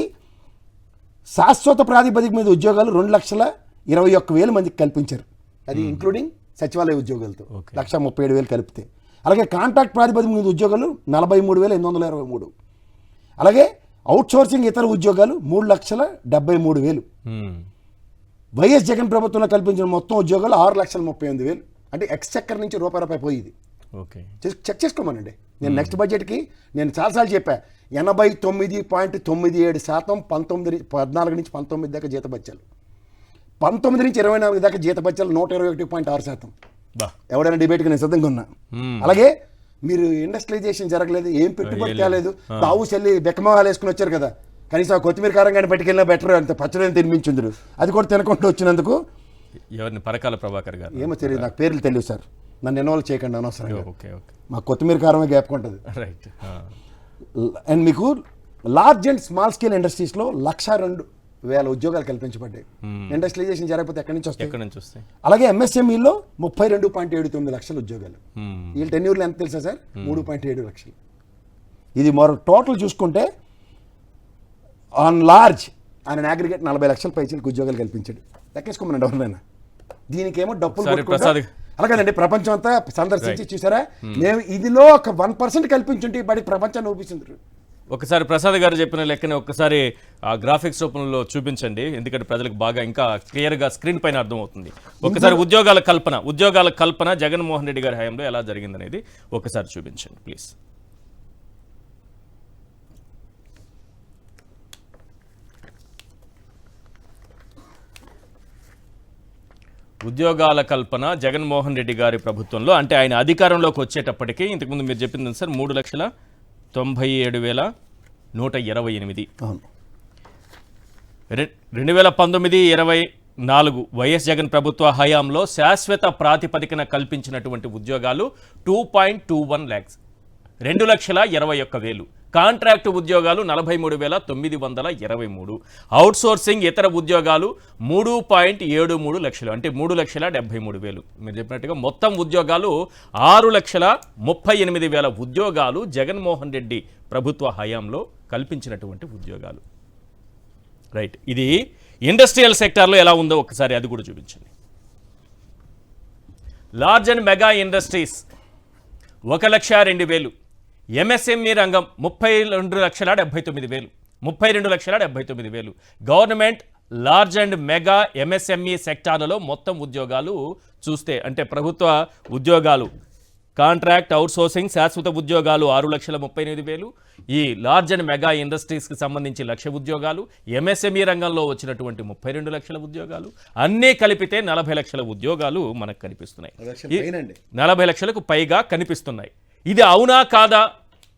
శాశ్వత ప్రాతిపదిక మీద ఉద్యోగాలు 2,21,000 మందికి కల్పించారు. అది ఇంక్లూడింగ్ సచివాలయ ఉద్యోగాలతో 1,37,000 కలిపితే. అలాగే కాంట్రాక్ట్ ప్రాతిపదిక మీద ఉద్యోగాలు 43,823. అలాగే అవుట్సోర్సింగ్ ఇతర ఉద్యోగాలు 3,73,000. వైఎస్ జగన్ ప్రభుత్వంలో కల్పించిన మొత్తం ఉద్యోగాలు 6,38,000. అంటే ఎక్స్చెక్కర్ నుంచి రూపాయి పోయింది. చెక్ చేసుకోమనండి. నేను నెక్స్ట్ బడ్జెట్కి నేను చాలాసార్లు చెప్పా 89.97% 14 నుంచి 19 దాకా జీతభత్యాలు, 19 నుంచి 24 దాకా జీతభత్యాలు 121.6%. ఎవడైనా డిబేట్కి నేను సిద్ధంగా ఉన్నా. అలాగే మీరు ఇండస్ట్రియలైజేషన్ జరగలేదు, ఏం పెట్టుబడి తేలేదు, తావు చెల్లి బెక్కమహాలు వేసుకుని వచ్చారు కదా, కనీసం ఆ కొత్తిమీర కారం కానీ పట్టుకెళ్ళినా బెటర్, అంత పచ్చడిని తినిపించుందరు. అది కూడా తినకుండా వచ్చినందుకు ఎవరిని పరకాల ప్రభాకర్ గారు ఏమో తెలియదు, నాకు పేర్లు తెలియదు సార్, నన్ను ఇన్వాల్వ్ చేయకండి అనవసరంగా. మా కొత్తిమీర కారమే గ్యాపుకుంటుంది. అండ్ మీకు లార్జ్ అండ్ స్మాల్ స్కేల్ ఇండస్ట్రీస్లో 1,02,000 ఉద్యోగాలు కల్పించబడ్డాయి. ఇండస్ట్రియలైజేషన్ జరగకపోతే ఎక్కడి నుంచి వస్తాయి? అలాగే ఎంఎస్ఎంఈలో 32.79 లక్షల ఉద్యోగాలు. వీళ్ళ టెన్యూర్లు ఎంత తెలుసా సార్? 3.7 లక్షలు. ఇది మరో టోటల్ చూసుకుంటే ఆన్ లార్జ్ ఆయన అగ్రిగేట్ 40 లక్షల పైచీలకు ఉద్యోగాలు కల్పించాడు. లెక్కేసుకోమనండి ఎవరినైనా. దీనికేమో డబ్బులు అలాగేనండి ప్రపంచం అంతా సందర్శించి చూసారా, మేము ఇదిలో ఒక 1% కల్పించుంటే బడికి ప్రపంచాన్ని ఊపిస్తుంది. ఒకసారి ప్రసాద్ గారు చెప్పిన లెక్కనే ఒక్కసారి ఆ గ్రాఫిక్స్ రూపంలో చూపించండి, ఎందుకంటే ప్రజలకు బాగా ఇంకా క్లియర్గా స్క్రీన్ పైన అర్థమవుతుంది. ఒకసారి ఉద్యోగాల కల్పన జగన్మోహన్ రెడ్డి గారి హయాంలో ఎలా జరిగిందనేది ఒకసారి చూపించండి ప్లీజ్. ఉద్యోగాల కల్పన జగన్మోహన్ రెడ్డి గారి ప్రభుత్వంలో, అంటే ఆయన అధికారంలోకి వచ్చేటప్పటికి ఇంతకుముందు మీరు చెప్పింది సార్ 3,97,128. 2019-24 వైఎస్ జగన్ ప్రభుత్వ హయాంలో శాశ్వత ప్రాతిపదికన కల్పించినటువంటి ఉద్యోగాలు 2.21 lakhs, 2,21,000. కాంట్రాక్టు ఉద్యోగాలు 43,923. అవుట్సోర్సింగ్ ఇతర ఉద్యోగాలు 3.73 లక్షలు, అంటే 3,73,000. మీరు చెప్పినట్టుగా మొత్తం ఉద్యోగాలు 6,38,000 ఉద్యోగాలు జగన్మోహన్ రెడ్డి ప్రభుత్వ హయాంలో కల్పించినటువంటి ఉద్యోగాలు. రైట్, ఇది ఇండస్ట్రియల్ సెక్టార్లో ఎలా ఉందో ఒకసారి అది కూడా చూపించండి. Large and mega industries 1,02,000. MSME రంగం 32,79,000. 32,79,000. Government large and mega MSME సెక్టార్లలో మొత్తం ఉద్యోగాలు చూస్తే, అంటే ప్రభుత్వ ఉద్యోగాలు కాంట్రాక్ట్ అవుట్సోర్సింగ్ శాశ్వత ఉద్యోగాలు 6,38,000. ఈ లార్జ్ అండ్ మెగా ఇండస్ట్రీస్కి సంబంధించి 1,00,000 ఉద్యోగాలు, ఎంఎస్ఎంఈ రంగంలో వచ్చినటువంటి 32 లక్షల ఉద్యోగాలు, అన్నీ కలిపితే 40 లక్షల ఉద్యోగాలు మనకు కనిపిస్తున్నాయి. 40 లక్షలకు పైగా కనిపిస్తున్నాయి. ఇది అవునా కాదా?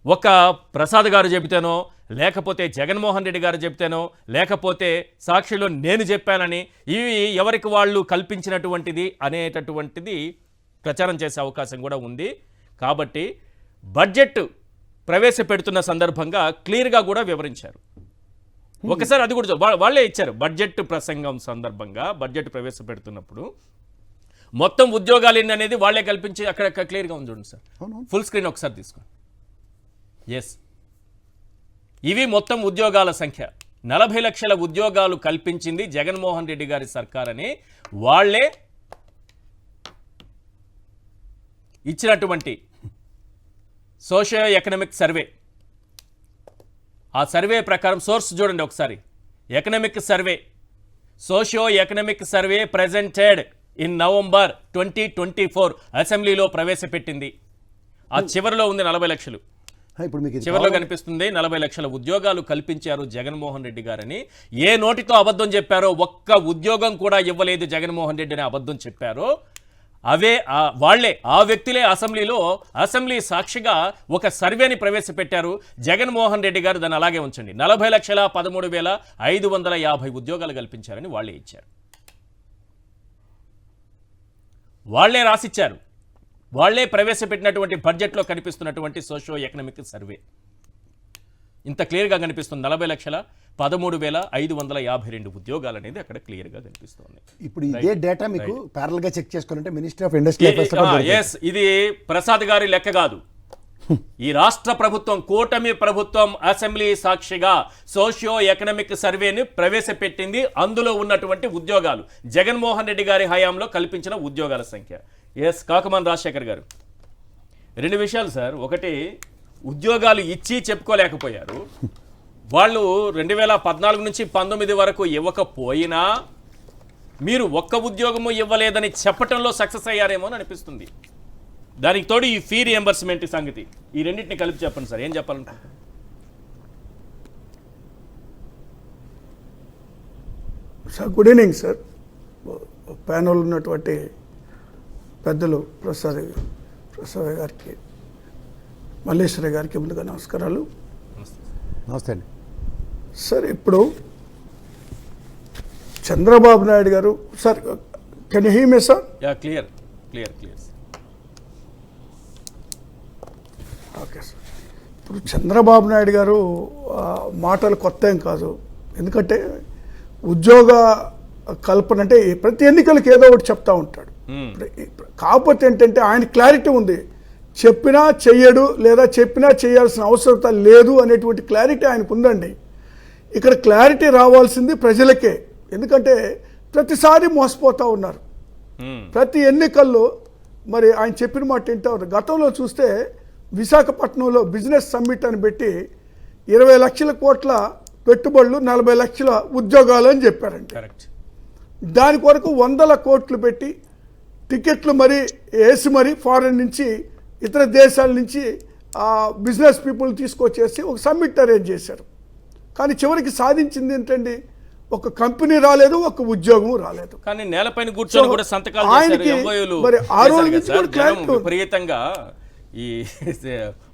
ఒక ప్రసాద్ గారు చెబితేనో, లేకపోతే జగన్మోహన్ రెడ్డి గారు చెబితేనో, లేకపోతే సాక్షిలో నేను చెప్పానని, ఇవి ఎవరికి వాళ్ళు కల్పించినటువంటిది అనేటటువంటిది ప్రచారం చేసే అవకాశం కూడా ఉంది. కాబట్టి బడ్జెట్ ప్రవేశపెడుతున్న సందర్భంగా క్లియర్గా కూడా వివరించారు. ఒకసారి అది కూడా వాళ్ళే ఇచ్చారు. బడ్జెట్ ప్రసంగం సందర్భంగా బడ్జెట్ ప్రవేశపెడుతున్నప్పుడు మొత్తం ఉద్యోగాలు ఎన్ని అనేది వాళ్ళే కల్పించి అక్కడ క్లియర్గా ఉంది చూడండి సార్. అవును. ఫుల్ స్క్రీన్ ఒకసారి తీసుకోండి. ఎస్, ఇవి మొత్తం ఉద్యోగాల సంఖ్య. 40 లక్షల ఉద్యోగాలు కల్పించింది జగన్మోహన్ రెడ్డి గారి సర్కారని వాళ్లే ఇచ్చినటువంటి సోషియో ఎకనామిక్ సర్వే. ఆ సర్వే ప్రకారం సోర్స్ చూడండి ఒకసారి. Economic survey, socio economic survey presented in November 2024 అసెంబ్లీలో ప్రవేశపెట్టింది. ఆ చివరిలో ఉంది 40 లక్షలు. ఇప్పుడు మీకు చివరిలో కనిపిస్తుంది 40 లక్షల ఉద్యోగాలు కల్పించారు జగన్మోహన్ రెడ్డి గారని. ఏ నోటితో అబద్ధం చెప్పారో, ఒక్క ఉద్యోగం కూడా ఇవ్వలేదు జగన్మోహన్ రెడ్డి అని అబద్ధం చెప్పారో అవే వాళ్లే, ఆ వ్యక్తులే అసెంబ్లీ సాక్షిగా ఒక సర్వేని ప్రవేశపెట్టారు. జగన్మోహన్ రెడ్డి గారు దాన్ని అలాగే ఉంచండి. 40,13,550 ఉద్యోగాలు కల్పించారని వాళ్లే ఇచ్చారు, వాళ్లే రాసిచ్చారు. వాళ్లే ప్రవేశపెట్టినటువంటి బడ్జెట్లో కనిపిస్తున్నటువంటి సోషియో ఎకనామిక్ సర్వే ఇంత క్లియర్గా కనిపిస్తుంది. 40,13,552 ఉద్యోగాలు అనేది అక్కడ క్లియర్గా కనిపిస్తుంది. ఇప్పుడు ఇదే డేటా మీకు ప్యారల్ గా చెక్ చేసుకోవాలంటే మినిస్ట్రీ ఆఫ్ ఇండస్ట్రీ ఇది ప్రసాద్ గారి లెక్క కాదు. ఈ రాష్ట్ర ప్రభుత్వం, కూటమి ప్రభుత్వం అసెంబ్లీ సాక్షిగా సోషియో ఎకనామిక్ సర్వేని ప్రవేశపెట్టింది. అందులో ఉన్నటువంటి ఉద్యోగాలు, జగన్మోహన్ రెడ్డి గారి హయాంలో కల్పించిన ఉద్యోగాల సంఖ్య. ఎస్, కాకమాన్ రాజశేఖర్ గారు, 2 విషయాలు సార్. ఒకటి, ఉద్యోగాలు ఇచ్చి చెప్పుకోలేకపోయారు వాళ్ళు. 2014 నుంచి 19 వరకు ఇవ్వకపోయినా మీరు ఒక్క ఉద్యోగము ఇవ్వలేదని చెప్పటంలో సక్సెస్ అయ్యారేమో అని అనిపిస్తుంది. దానికి తోడు ఈ ఫీ రియంబర్స్మెంట్ సంగతి, ఈ రెండింటిని కలిపి చెప్పండి సార్, ఏం చెప్పాలనుకుంటున్నారు? Sir good evening sir. Panel ఉన్నటువంటి పెద్దలు ప్రసాద్ గారికి, మల్లేశ్వరి గారికి ముందుగా నమస్కారాలు. నమస్తే అండి సార్. ఇప్పుడు చంద్రబాబు నాయుడు గారు, sir can you here me sir? Yeah, clear clear clear. Okay sir. ఇప్పుడు చంద్రబాబు నాయుడు గారు మాటలు కొత్త ఏం కాదు. ఎందుకంటే ఉద్యోగ కల్పన అంటే ప్రతి ఎన్నికలకు ఏదో ఒకటి చెప్తా ఉంటాడు. కాకపోతే ఏంటంటే ఆయన క్లారిటీ ఉంది. చెప్పినా చెయ్యడు, లేదా చెప్పినా చేయాల్సిన అవసరత లేదు అనేటువంటి క్లారిటీ ఆయనకు ఉందండి. ఇక్కడ క్లారిటీ రావాల్సింది ప్రజలకే. ఎందుకంటే ప్రతిసారి మోసపోతూ ఉన్నారు. ప్రతి ఎన్నికల్లో మరి ఆయన చెప్పిన మాట వింటూ ఉన్నారు. గతంలో చూస్తే విశాఖపట్నంలో బిజినెస్ సమ్మిట్ అని పెట్టి 20 లక్షల కోట్ల పెట్టుబడులు, 40 లక్షల ఉద్యోగాలు అని చెప్పారండి. దాని కొరకు 100 కోట్లు పెట్టి టికెట్లు మరి వేసి మరి ఫారెన్ నుంచి, ఇతర దేశాల నుంచి బిజినెస్ పీపుల్ తీసుకొచ్చేసి ఒక సమ్మిట్ అరేంజ్ చేశారు. కానీ చివరికి సాధించింది ఏంటండి? ఒక కంపెనీ రాలేదు, ఒక ఉద్యోగం రాలేదు. కానీ నేలపైన కూర్చొని కూడా సంతకాలు చేశారు. మరి ఆ రోజు నుంచి కూడా క్లారిటీ విపరీతంగా ఈ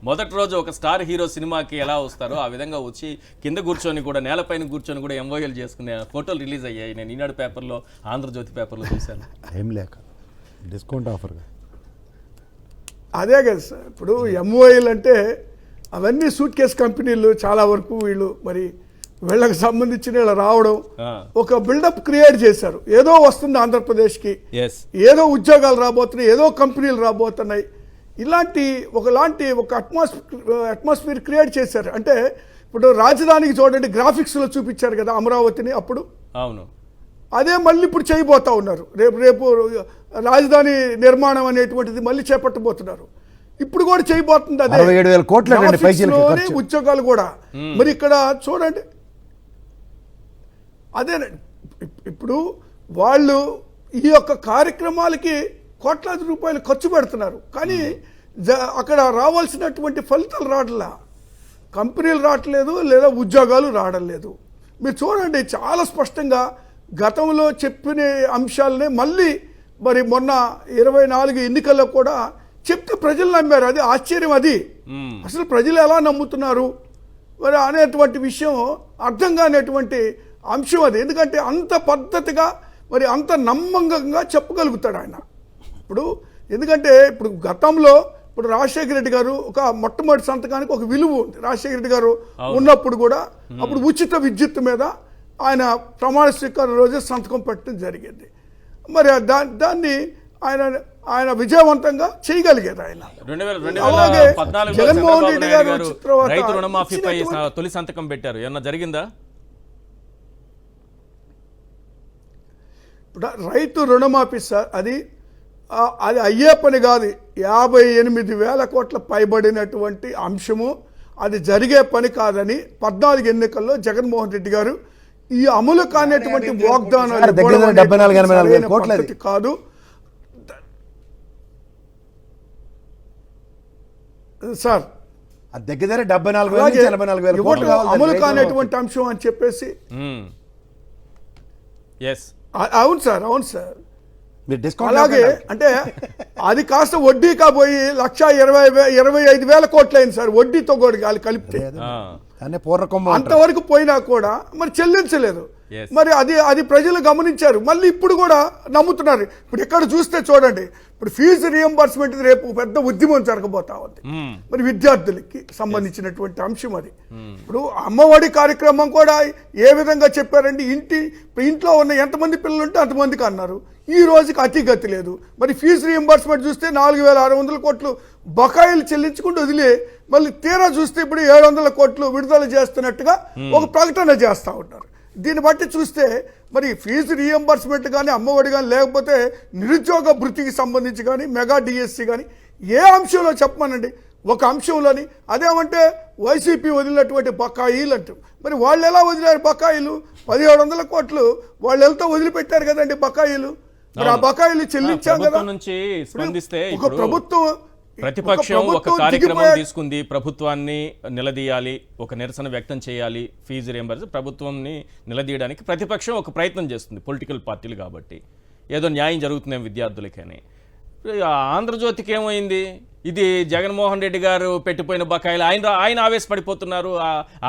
మొదటి రోజు ఒక స్టార్ హీరో సినిమాకి ఎలా వస్తారో ఆ విధంగా వచ్చి కింద కూర్చొని కూడా, నేలపైన కూర్చొని కూడా ఎంఓఏలు చేసుకునే ఫోటోలు రిలీజ్ అయ్యాయి. నేను ఈనాడు పేపర్లో, ఆంధ్రజ్యోతి పేపర్లో చూశాను. ఏం లేక డిస్కౌంట్ ఆఫర్గా. అదే కదా సార్. ఇప్పుడు ఎంఓఏలు అంటే అవన్నీ సూట్ కేస్ కంపెనీలు. చాలా వరకు వీళ్ళు మరి వీళ్ళకి సంబంధించిన వీళ్ళు రావడం, ఒక బిల్డప్ క్రియేట్ చేశారు. ఏదో వస్తుంది ఆంధ్రప్రదేశ్కి, ఏదో ఉద్యోగాలు రాబోతున్నాయి, ఏదో కంపెనీలు రాబోతున్నాయి. ఇలాంటి ఒక అట్మాస్ఫియర్ క్రియేట్ చేశారు. అంటే ఇప్పుడు రాజధానికి చూడండి, గ్రాఫిక్స్లో చూపించారు కదా అమరావతిని అప్పుడు. అవును, అదే మళ్ళీ ఇప్పుడు చేయబోతా ఉన్నారు. రేపు రాజధాని నిర్మాణం అనేటువంటిది మళ్ళీ చేపట్టబోతున్నారు. ఇప్పుడు కూడా చేయబోతుంది అదే. 67,000 కోట్ల ఉద్యోగాలు కూడా. మరి ఇక్కడ చూడండి, అదేనండి. ఇప్పుడు వాళ్ళు ఈ యొక్క కార్యక్రమాలకి కోట్లాది రూపాయలు ఖర్చు పెడుతున్నారు. కానీ అక్కడ రావాల్సినటువంటి ఫలితాలు రావట్లా. కంపెనీలు రావట్లేదు, లేదా ఉద్యోగాలు రావడం లేదు. మీరు చూడండి, చాలా స్పష్టంగా గతంలో చెప్పిన అంశాలనే మళ్ళీ మరి మొన్న 24 ఎన్నికల్లో కూడా చెప్తే ప్రజలు నమ్మారు. అది ఆశ్చర్యం. అది అసలు ప్రజలు ఎలా నమ్ముతున్నారు మరి అనేటువంటి విషయం అర్థం కానిటువంటి అంశం అది. ఎందుకంటే అంత పద్ధతిగా మరి అంత నమ్మకంగా చెప్పగలుగుతాడు ఆయన. ఇప్పుడు ఎందుకంటే ఇప్పుడు గతంలో ఇప్పుడు రాజశేఖర రెడ్డి గారు ఒక మొట్టమొదటి సంతకానికి ఒక విలువ ఉంది. రాజశేఖర రెడ్డి గారు ఉన్నప్పుడు కూడా అప్పుడు ఉచిత విద్యుత్ మీద ఆయన ప్రమాణ స్వీకారం రోజే సంతకం పెట్టడం జరిగింది. మరి దాన్ని ఆయన ఆయన విజయవంతంగా చేయగలిగారు ఆయన. అలాగే 2014 జగన్మోహన్ రెడ్డి గారు వచ్చిన తర్వాత రైతు రుణమాఫీపై ఇచ్చినటువంటి- తొలి సంతకం పెట్టారు. ఏమన్నా జరిగిందా? రైతు రుణమాఫీ సార్ అది అయ్యే పని కాదు. 58,000 కోట్ల పైబడినటువంటి అంశము, అది జరిగే పని కాదని 14 ఎన్నికల్లో జగన్మోహన్ రెడ్డి గారు ఈ అమలు కానిటువంటి వాగ్దానాలు దగ్గర ఇవ్వడం 74,000 సరైన కోట్లది. పద్ధతి కాదు సార్. ఆ దగ్గర 74,000 అలాగే నుంచి 84,000 కోట్లు ఇవ్వడం కావాలి అమలు రైతు కానిటువంటి అంశం అని చెప్పేసి ఎస్ అవును సార్, అవును సార్. మీరు డిస్కౌంట్ అలాగే లేకుండా. అంటే అది కాస్త వడ్డీ కాబోయి 1,25,000 కోట్లు అయింది సార్, వడ్డీతో కూడా కలిపితే. దాన్నే పూర్ణకుంభం అంటారు. అంతవరకు పోయినా కూడా మరి చెల్లించలేదు. Yes. మరి అది ప్రజలు గమనించారు. మళ్ళీ ఇప్పుడు కూడా నమ్ముతున్నారు. ఇప్పుడు ఎక్కడ చూస్తే చూడండి, ఇప్పుడు ఫీజు రియంబర్స్మెంట్ రేపు పెద్ద ఉద్యమం జరగబోతా ఉంది. మరి విద్యార్థులకి సంబంధించినటువంటి అంశం అది. ఇప్పుడు అమ్మఒడి కార్యక్రమం కూడా ఏ విధంగా చెప్పారండి, ఇంట్లో ఉన్న ఎంతమంది పిల్లలు ఉంటే అంతమందికి అన్నారు. ఈ రోజుకి అతిగతి లేదు. మరి ఫీజు రియంబర్స్మెంట్ చూస్తే 4,600 కోట్లు బకాయిలు చెల్లించుకుంటూ వదిలే, మళ్ళీ తీరా చూస్తే ఇప్పుడు 700 కోట్లు విడుదల చేస్తున్నట్టుగా ఒక ప్రకటన చేస్తూ ఉంటారు. దీన్ని బట్టి చూస్తే మరి ఫీజు రియంబర్స్మెంట్ కానీ అమ్మఒడి కానీ లేకపోతే నిరుద్యోగ భృతికి సంబంధించి కానీ మెగా డిఎస్సి కానీ ఏ అంశంలో చెప్పమనండి, ఒక అంశంలోని. అదేమంటే వైసీపీ వదిలినటువంటి బకాయిలు అంటారు. మరి వాళ్ళు ఎలా వదిలేరు బకాయిలు? 1,700 కోట్లు వాళ్ళు వెళ్తా వదిలిపెట్టారు కదండి బకాయిలు. మరి ఆ బకాయిలు చెల్లించాం కదా. నుంచి స్పందిస్తే ఒక ఇప్పుడు ప్రభుత్వం ప్రతిపక్షం ఒక కార్యక్రమం తీసుకుంది, ప్రభుత్వాన్ని నిలదీయాలి, ఒక నిరసన వ్యక్తం చేయాలి, ఫీజు రియంబర్స్ ప్రభుత్వాన్ని నిలదీయడానికి ప్రతిపక్షం ఒక ప్రయత్నం చేస్తుంది, పొలిటికల్ పార్టీలు కాబట్టి ఏదో న్యాయం జరుగుతుందేమో విద్యార్థులకని. ఆంధ్రజ్యోతికి ఏమైంది? ఇది జగన్మోహన్ రెడ్డి గారు పెట్టిపోయిన బకాయిలు ఆయన ఆవేశపడిపోతున్నారు,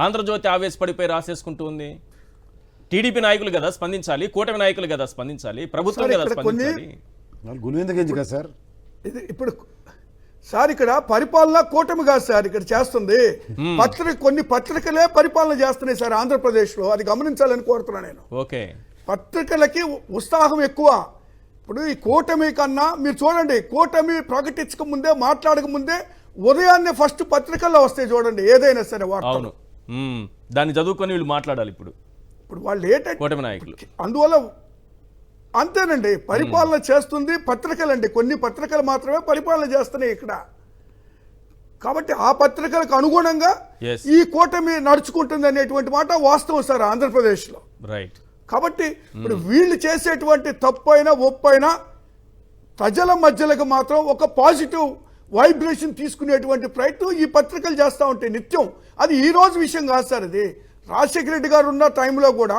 ఆంధ్రజ్యోతి ఆవేశపడిపోయి రాసేసుకుంటూ ఉంది. టీడీపీ నాయకులు కదా స్పందించాలి, కూటమి నాయకులు కదా స్పందించాలి, ప్రభుత్వం కదా స్పందించాలి. గులివెందుకు కదా సార్ ఇది ఇప్పుడు సార్ ఇక్కడ పరిపాలన కూటమి కాదు సార్ ఇక్కడ చేస్తుంది. కొన్ని పత్రికలే పరిపాలన చేస్తున్నాయి సార్ ఆంధ్రప్రదేశ్లో. అది గమనించాలని కోరుతున్నా నేను. ఓకే, పత్రికలకి ఉత్సాహం ఎక్కువ. ఇప్పుడు ఈ కూటమి కన్నా మీరు చూడండి, కూటమి ప్రకటించక ముందే మాట్లాడక ముందే ఉదయాన్నే ఫస్ట్ పత్రికల్లో వస్తాయి చూడండి ఏదైనా సరే వార్తలు. అవును, దాన్ని చదువుకొని వీళ్ళు మాట్లాడాలి. ఇప్పుడు వాళ్ళు ఏంటంటే కూటమి నాయకులు అందువల్ల అంతేనండి, పరిపాలన చేస్తుంది పత్రికలండి. కొన్ని పత్రికలు మాత్రమే పరిపాలన చేస్తున్నాయి ఇక్కడ. కాబట్టి ఆ పత్రికలకు అనుగుణంగా Yes. ఈ కూటమి నడుచుకుంటుంది అనేటువంటి మాట వాస్తవం సార్ ఆంధ్రప్రదేశ్లో. రైట్. కాబట్టి ఇప్పుడు వీళ్ళు చేసేటువంటి తప్పైనా ఒప్పైనా ప్రజల మధ్యలకు మాత్రం ఒక పాజిటివ్ వైబ్రేషన్ తీసుకునేటువంటి ప్రయత్నం ఈ పత్రికలు చేస్తూ ఉంటాయి నిత్యం. అది ఈ రోజు విషయం కాదు సార్. అది రాజశేఖర రెడ్డి గారు ఉన్న టైంలో కూడా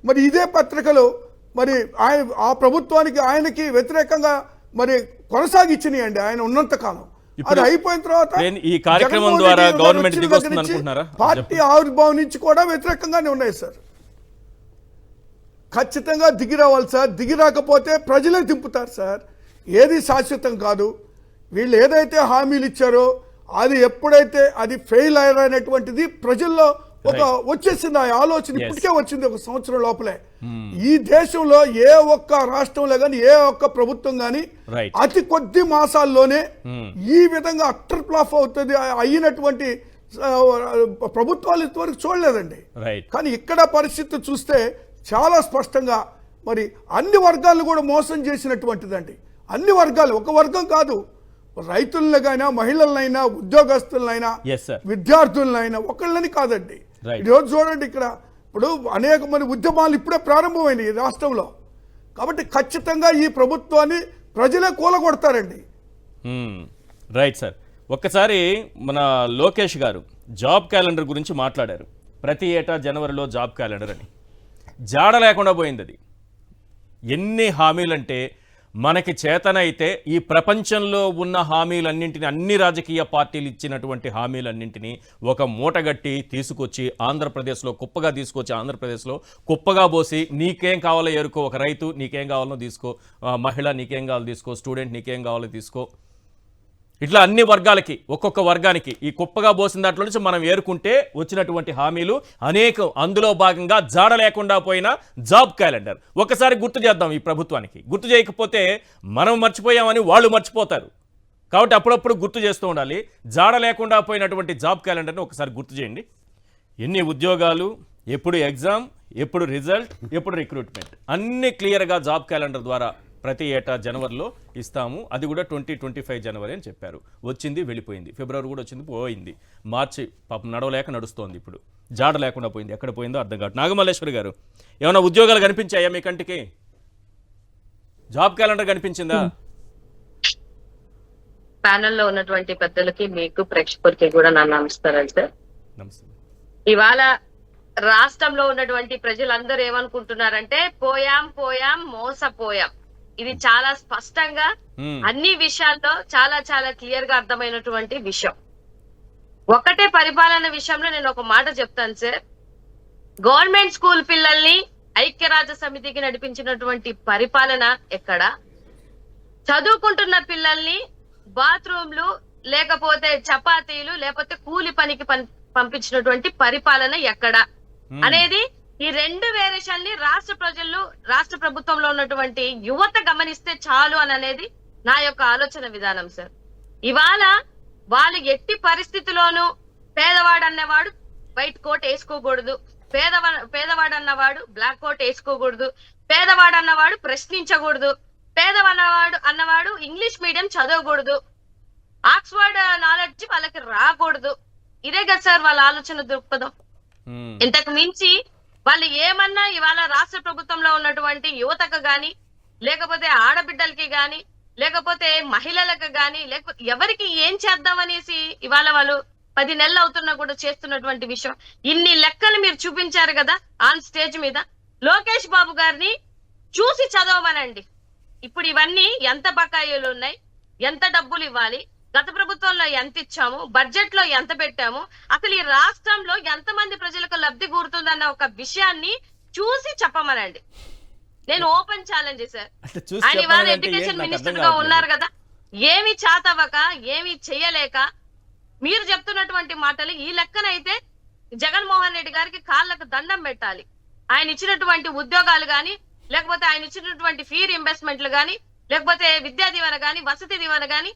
మరి ఇదే పత్రికలు మరి ఆయన ఆ ప్రభుత్వానికి ఆయనకి వ్యతిరేకంగా మరి కొనసాగించినాయండి ఆయన ఉన్నంత కాలం. అది అయిపోయిన తర్వాత ఈ కార్యక్రమం ద్వారా గవర్నమెంట్ దిగొస్తుంది అనుకుంటున్నారా? పార్టీ ఆవిర్భావం నుంచి కూడా వ్యతిరేకంగానే ఉన్నాయి సార్. ఖచ్చితంగా దిగి రావాలి సార్. దిగి రాకపోతే ప్రజలే దింపుతారు సార్. ఏది శాశ్వతం కాదు. వీళ్ళు ఏదైతే హామీలు ఇచ్చారో అది ఎప్పుడైతే అది ఫెయిల్ అయ్యారనేటువంటిది ప్రజల్లో ఒక వచ్చేసింది ఆ ఆలోచన. ఇప్పటికే వచ్చింది 1 సంవత్సరం లోపలే. ఈ దేశంలో ఏ ఒక్క రాష్ట్రంలో కానీ ఏ ఒక్క ప్రభుత్వం కానీ అతి కొద్ది మాసాల్లోనే ఈ విధంగా అట్టర్ ఫ్లాప్ అవుతుంది అయినటువంటి ప్రభుత్వాలు ఇంతవరకు చూడలేదండి. కానీ ఇక్కడ పరిస్థితి చూస్తే చాలా స్పష్టంగా మరి అన్ని వర్గాలను కూడా మోసం చేసినటువంటిదండి. అన్ని వర్గాలు, ఒక వర్గం కాదు. రైతులనైనా మహిళలనైనా ఉద్యోగస్తులనైనా విద్యార్థులనైనా ఒకళ్ళని కాదండి. ఈరోజు చూడండి ఇక్కడ ఇప్పుడు అనేక మంది ఉద్యమాలు ఇప్పుడే ప్రారంభమైనాయి రాష్ట్రంలో. కాబట్టి ఖచ్చితంగా ఈ ప్రభుత్వాన్ని ప్రజలే కూలగొడతారండి. Right sir. ఒక్కసారి మన లోకేష్ గారు జాబ్ క్యాలెండర్ గురించి మాట్లాడారు. ప్రతి ఏటా జనవరిలో జాబ్ క్యాలెండర్ అని. జాడ లేకుండా పోయింది అది. ఎన్ని హామీలంటే మనకి చేతనైతే ఈ ప్రపంచంలో ఉన్న హామీలన్నింటినీ, అన్ని రాజకీయ పార్టీలు ఇచ్చినటువంటి హామీలన్నింటినీ ఒక మూటగట్టి తీసుకొచ్చి ఆంధ్రప్రదేశ్లో కుప్పగా తీసుకొచ్చి ఆంధ్రప్రదేశ్లో కుప్పగా పోసి నీకేం కావాలో ఏరుకో, ఒక రైతు నీకేం కావాలో తీసుకో, మహిళ నీకేం కావాలో తీసుకో, స్టూడెంట్ నీకేం కావాలో తీసుకో ఇట్లా అన్ని వర్గాలకి ఒక్కొక్క వర్గానికి ఈ కుప్పగా పోసిన దాంట్లో నుంచి మనం ఏరుకుంటే వచ్చినటువంటి హామీలు అనేకం. అందులో భాగంగా జాడ లేకుండా పోయిన జాబ్ క్యాలెండర్ ఒకసారి గుర్తు చేద్దాం ఈ ప్రభుత్వానికి. గుర్తు చేయకపోతే మనం మర్చిపోయామని వాళ్ళు మర్చిపోతారు. కాబట్టి అప్పుడప్పుడు గుర్తు చేస్తూ ఉండాలి. జాడ లేకుండా పోయినటువంటి జాబ్ క్యాలెండర్ని ఒకసారి గుర్తు చేయండి. ఎన్ని ఉద్యోగాలు, ఎప్పుడు ఎగ్జామ్, ఎప్పుడు రిజల్ట్, ఎప్పుడు రిక్రూట్మెంట్, అన్ని క్లియర్గా జాబ్ క్యాలెండర్ ద్వారా ప్రతి ఏటా జనవరిలో ఇస్తాము. అది కూడా 2025 జనవరి అని చెప్పారు. వచ్చింది, వెళ్ళిపోయింది. ఫిబ్రవరి కూడా వచ్చింది, పోయింది. మార్చి పాపం నడవలేక నడుస్తోంది. ఇప్పుడు జాడ లేకుండా పోయింది. ఎక్కడ పోయిందో అర్థం కాదు. నాగమల్లేశ్వరి గారు, ఏమైనా ఉద్యోగాలు కనిపించాయా మీ కంటికి? జాబ్ క్యాలెండర్ కనిపించిందా? ప్యానెల్లో ఉన్నటువంటి పెద్దలకి, మీకు ప్రేక్షకులకి కూడా నా నమస్కారాలు సార్. నమస్తే. ఇవాళ రాష్ట్రంలో ఉన్నటువంటి ప్రజలందరూ ఏమనుకుంటున్నారంటే పోయాం మోసపోయాం. ఇది చాలా స్పష్టంగా అన్ని విషయాల్లో చాలా చాలా క్లియర్ గా అర్థమైనటువంటి విషయం. ఒకటే పరిపాలన విషయంలో నేను ఒక మాట చెప్తాను సార్. గవర్నమెంట్ స్కూల్ పిల్లల్ని ఐక్యరాజ్య సమితికి నడిపించినటువంటి పరిపాలన ఎక్కడ? చదువుకుంటున్న పిల్లల్ని బాత్రూమ్లు లేకపోతే చపాతీలు లేకపోతే కూలి పనికి పంపించినటువంటి పరిపాలన ఎక్కడ అనేది ఈ రెండు వేరియేషన్ని రాష్ట్ర ప్రజలు, రాష్ట్ర ప్రభుత్వంలో ఉన్నటువంటి యువత గమనిస్తే చాలు అని అనేది నా యొక్క ఆలోచన విధానం సార్. ఇవాళ వాళ్ళు ఎట్టి పరిస్థితిలోనూ పేదవాడు అన్నవాడు వైట్ కోట్ వేసుకోకూడదు, పేదవాడు అన్నవాడు బ్లాక్ కోట్ వేసుకోకూడదు, పేదవాడు అన్నవాడు ప్రశ్నించకూడదు, అన్నవాడు ఇంగ్లీష్ మీడియం చదవకూడదు, ఆక్స్ఫర్డ్ నాలెడ్జ్ వాళ్ళకి రాకూడదు. ఇదే కదా సార్ వాళ్ళ ఆలోచన దృక్పథం. ఇంతకు మించి వాళ్ళు ఏమన్నా ఇవాళ రాష్ట్ర ప్రభుత్వంలో ఉన్నటువంటి యువతకు గాని, లేకపోతే ఆడబిడ్డలకి గాని, లేకపోతే మహిళలకు గాని, లేకపోతే ఎవరికి ఏం చేద్దామనేసి ఇవాళ వాళ్ళు 10 నెలలు అవుతున్నా కూడా చేస్తున్నటువంటి విషయం. ఇన్ని లెక్కలు మీరు చూపించారు కదా ఆన్ స్టేజ్ మీద. లోకేష్ బాబు గారిని చూసి చదవమనండి. ఇప్పుడు ఇవన్నీ ఎంత బకాయిలు ఉన్నాయి, ఎంత డబ్బులు ఇవ్వాలి, గత ప్రభుత్వంలో ఎంత ఇచ్చాము, బడ్జెట్ లో ఎంత పెట్టాము, అసలు ఈ రాష్ట్రంలో ఎంతమంది ప్రజలకు లబ్ధి కూరుతుందన్న ఒక విషయాన్ని చూసి చెప్పమనండి. నేను ఓపెన్ ఛాలెంజ్ సార్. ఆయన ఇవాళ ఎడ్యుకేషన్ మినిస్టర్ గా ఉన్నారు కదా, ఏమి చాతవ్వక ఏమి చెయ్యలేక మీరు చెప్తున్నటువంటి మాటలు ఈ లెక్కనైతే జగన్మోహన్ రెడ్డి గారికి కాళ్ళకు దండం పెట్టాలి. ఆయన ఇచ్చినటువంటి ఉద్యోగాలు గాని, లేకపోతే ఆయన ఇచ్చినటువంటి ఫీ రింబర్స్మెంట్లు గాని, లేకపోతే విద్యా దీవెన గాని, వసతి దీవెన గాని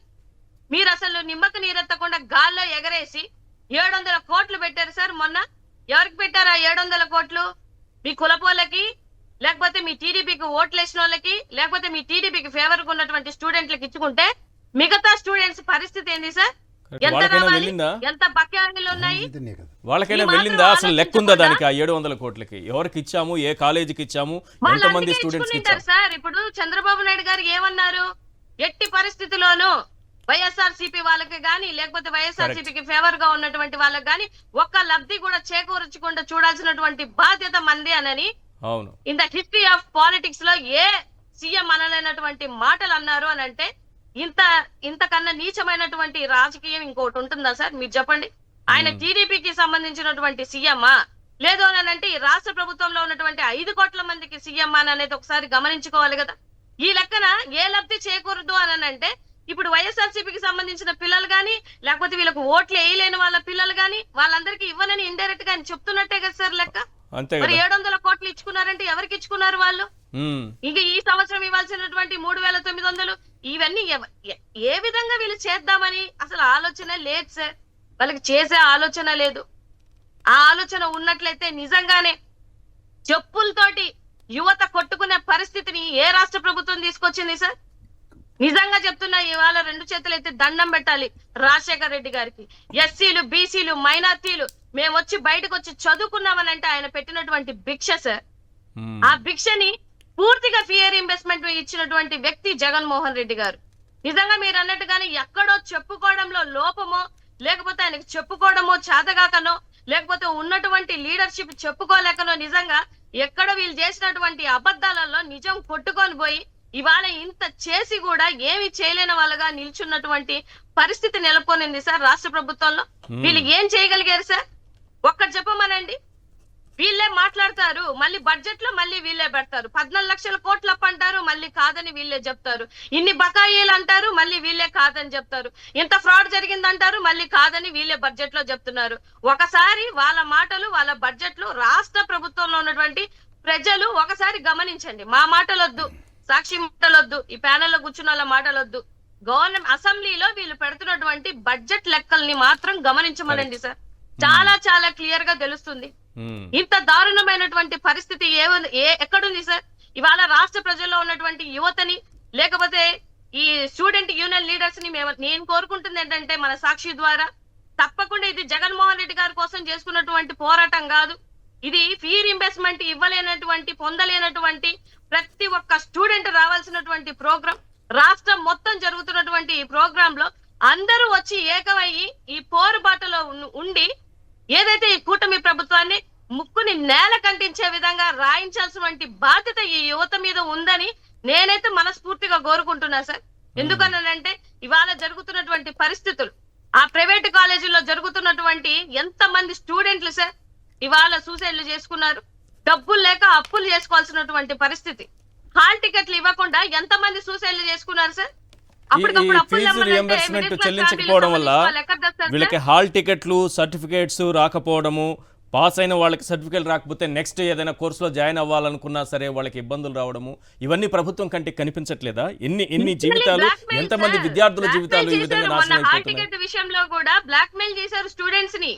మీరు అసలు నిమ్మకు నీరెత్తకుండా గాల్లో ఎగరేసి 700 కోట్లు పెట్టారు సార్. మొన్న ఎవరికి పెట్టారు ఆ 700 కోట్లు? మీ కులపోళ్ళకి, లేకపోతే మీ టీడీపీకి ఓట్లు వేసిన వాళ్ళకి, లేకపోతే మీ టీడీపీకి ఫేవర్ గా ఉన్నటువంటి స్టూడెంట్లకు ఇచ్చుకుంటే మిగతా స్టూడెంట్స్ పరిస్థితి ఏంది సార్? ఎంత రావాలి, ఎంత బకాయిలు ఉన్నాయి? వాళ్ళకైనా వెళ్ళిందా? అసలు లెక్క ఉందా దానికి? ఆ 700 కోట్లకి ఎవరికి ఇచ్చాము, ఏ కాలేజీకి ఇచ్చాము, ఎంతమంది స్టూడెంట్స్ ఇచ్చారు సార్? ఇప్పుడు చంద్రబాబు నాయుడు గారు ఏమన్నారు? ఎట్టి పరిస్థితిలోనూ వైఎస్ఆర్సీపీ వాళ్ళకి గాని, లేకపోతే వైఎస్ఆర్సీపీకి ఫేవర్ గా ఉన్నటువంటి వాళ్ళకి గాని ఒక్క లబ్ధి కూడా చేకూర్చకుండా చూడాల్సినటువంటి బాధ్యత మంది అనని అవును in the history of politics లో ఏ సీఎం అనలేనటువంటి మాటలు అన్నారు అని అంటే ఇంతకన్నా నీచమైనటువంటి రాజకీయం ఇంకోటి ఉంటుందా సార్? మీరు చెప్పండి. ఆయన టీడీపీకి సంబంధించినటువంటి సీఎమ్మా, లేదు అని అంటే ఈ రాష్ట్ర ప్రభుత్వంలో ఉన్నటువంటి 5 కోట్ల మందికి సీఎం అని అనేది ఒకసారి గమనించుకోవాలి కదా. ఈ లెక్కన ఏ లబ్ధి చేకూరదు అని అంటే ఇప్పుడు వైఎస్ఆర్సీపీకి సంబంధించిన పిల్లలు గాని, లేకపోతే వీళ్ళకు ఓట్లు వేయలేని వాళ్ళ పిల్లలు గాని వాళ్ళందరికీ ఇవ్వనని ఇండైరెక్ట్ గా ఆయన చెప్తున్నట్టే కదా సార్ లెక్క. మరి 700 కోట్లు ఇచ్చుకున్నారంటే ఎవరికి ఇచ్చుకున్నారు వాళ్ళు? ఇంకా ఈ సంవత్సరం ఇవ్వాల్సినటువంటి 3,900 ఇవన్నీ ఏ విధంగా వీళ్ళు చేద్దామని అసలు ఆలోచన లేదు సార్. వాళ్ళకి చేసే ఆలోచన లేదు. ఆ ఆలోచన ఉన్నట్లయితే నిజంగానే చెప్పులతోటి యువత కొట్టుకునే పరిస్థితిని ఏ రాష్ట్ర ప్రభుత్వం తీసుకొచ్చింది సార్? నిజంగా చెప్తున్నా, ఇవాళ 2 చేతులు అయితే దండం పెట్టాలి రాజశేఖర్ రెడ్డి గారికి. ఎస్సీలు, బీసీలు, మైనార్టీలు మేము వచ్చి బయటకు వచ్చి చదువుకున్నామనంటే ఆయన పెట్టినటువంటి భిక్ష సార్. ఆ భిక్షని పూర్తిగా ఫీ రీయింబర్స్మెంట్ ఇచ్చినటువంటి వ్యక్తి జగన్మోహన్ రెడ్డి గారు. నిజంగా మీరు అన్నట్టుగానే ఎక్కడో చెప్పుకోవడంలో లోపమో, లేకపోతే ఆయనకు చెప్పుకోవడమో చేతగాకనో, లేకపోతే ఉన్నటువంటి లీడర్షిప్ చెప్పుకోలేకనో, నిజంగా ఎక్కడో వీళ్ళు చేసినటువంటి అబద్ధాలలో నిజం కొట్టుకొని పోయి ఇవాళ ఇంత చేసి కూడా ఏమి చేయలేని వాళ్ళగా నిల్చున్నటువంటి పరిస్థితి నెలకొనింది సార్ రాష్ట్ర ప్రభుత్వంలో. వీళ్ళు ఏం చేయగలిగారు సార్? ఒక్కటి చెప్పమనండి. వీళ్ళే మాట్లాడతారు, మళ్ళీ బడ్జెట్ లో మళ్ళీ వీళ్ళే పెడతారు. 14 లక్షల కోట్లు అప్పు అంటారు, మళ్ళీ కాదని వీళ్ళే చెప్తారు. ఇన్ని బకాయిలు అంటారు, మళ్ళీ వీళ్ళే కాదని చెప్తారు. ఇంత ఫ్రాడ్ జరిగిందంటారు, మళ్ళీ కాదని వీళ్ళే బడ్జెట్ లో చెప్తున్నారు. ఒకసారి వాళ్ళ మాటలు, వాళ్ళ బడ్జెట్లు రాష్ట్ర ప్రభుత్వంలో ఉన్నటువంటి ప్రజలు ఒకసారి గమనించండి. మా మాటలొద్దు, సాక్షి మాటలొద్దు, ఈ ప్యానెల్లో కూర్చున్న వాళ్ళ మాటలొద్దు. గవర్నమెంట్ అసెంబ్లీలో వీళ్ళు పెడుతున్నటువంటి బడ్జెట్ లెక్కల్ని మాత్రం గమనించమనండి సార్. చాలా చాలా క్లియర్ గా తెలుస్తుంది. ఇంత దారుణమైనటువంటి పరిస్థితి ఎక్కడుంది సార్? ఇవాళ రాష్ట్ర ప్రజల్లో ఉన్నటువంటి యువతని, లేకపోతే ఈ స్టూడెంట్ యూనియన్ లీడర్స్ ని నేను కోరుకుంటుంది ఏంటంటే, మన సాక్షి ద్వారా తప్పకుండా ఇది జగన్మోహన్ రెడ్డి గారి కోసం చేసుకున్నటువంటి పోరాటం కాదు. ఇది ఫీ రింబర్స్మెంట్ ఇవ్వలేనటువంటి, పొందలేనటువంటి ప్రతి ఒక్క స్టూడెంట్ రావాల్సినటువంటి ప్రోగ్రాం. రాష్ట్రం మొత్తం జరుగుతున్నటువంటి ఈ ప్రోగ్రామ్ లో అందరూ వచ్చి ఏకమయ్యి ఈ పోరుబాటలో ఉండి ఏదైతే ఈ కూటమి ప్రభుత్వాన్ని ముక్కుని నేల కంటించే విధంగా రాయించాల్సినటువంటి బాధ్యత ఈ యువత మీద ఉందని నేనైతే మనస్ఫూర్తిగా కోరుకుంటున్నా సార్. ఎందుకనంటే ఇవాళ జరుగుతున్నటువంటి పరిస్థితులు, ఆ ప్రైవేట్ కాలేజీల్లో జరుగుతున్నటువంటి ఎంతమంది స్టూడెంట్లు సార్ ఇవాళ సూసైడ్లు చేసుకున్నారు. డబ్బులు లేక అప్పులు చేసుకోవాల్సినటువంటి పరిస్థితి. హాల్ టికెట్లు ఇవ్వకుండా ఎంతమంది సూసైడ్లు చేసుకున్నారు సార్? ఫీజు రియంబర్స్మెంట్ చెల్లించకపోవడం వల్ల వీళ్ళకి హాల్ టికెట్లు, సర్టిఫికేట్స్ రాకపోవడము, పాస్ అయిన వాళ్ళకి సర్టిఫికేట్ రాకపోతే నెక్స్ట్ ఏదైనా కోర్సులో జాయిన్ అవ్వాలనుకున్నా సరే వాళ్ళకి ఇబ్బందులు రావడము, ఇవన్నీ ప్రభుత్వం కంటికి కనిపించట్లేదా? ఎన్ని జీవితాలు, ఎంతమంది విద్యార్థుల జీవితాలు ఈ విధంగా నాశనం అయిపోతున్నాయి. విషయంలో కూడా బ్లాక్ మెయిల్ చేశారు స్టూడెంట్స్ ని.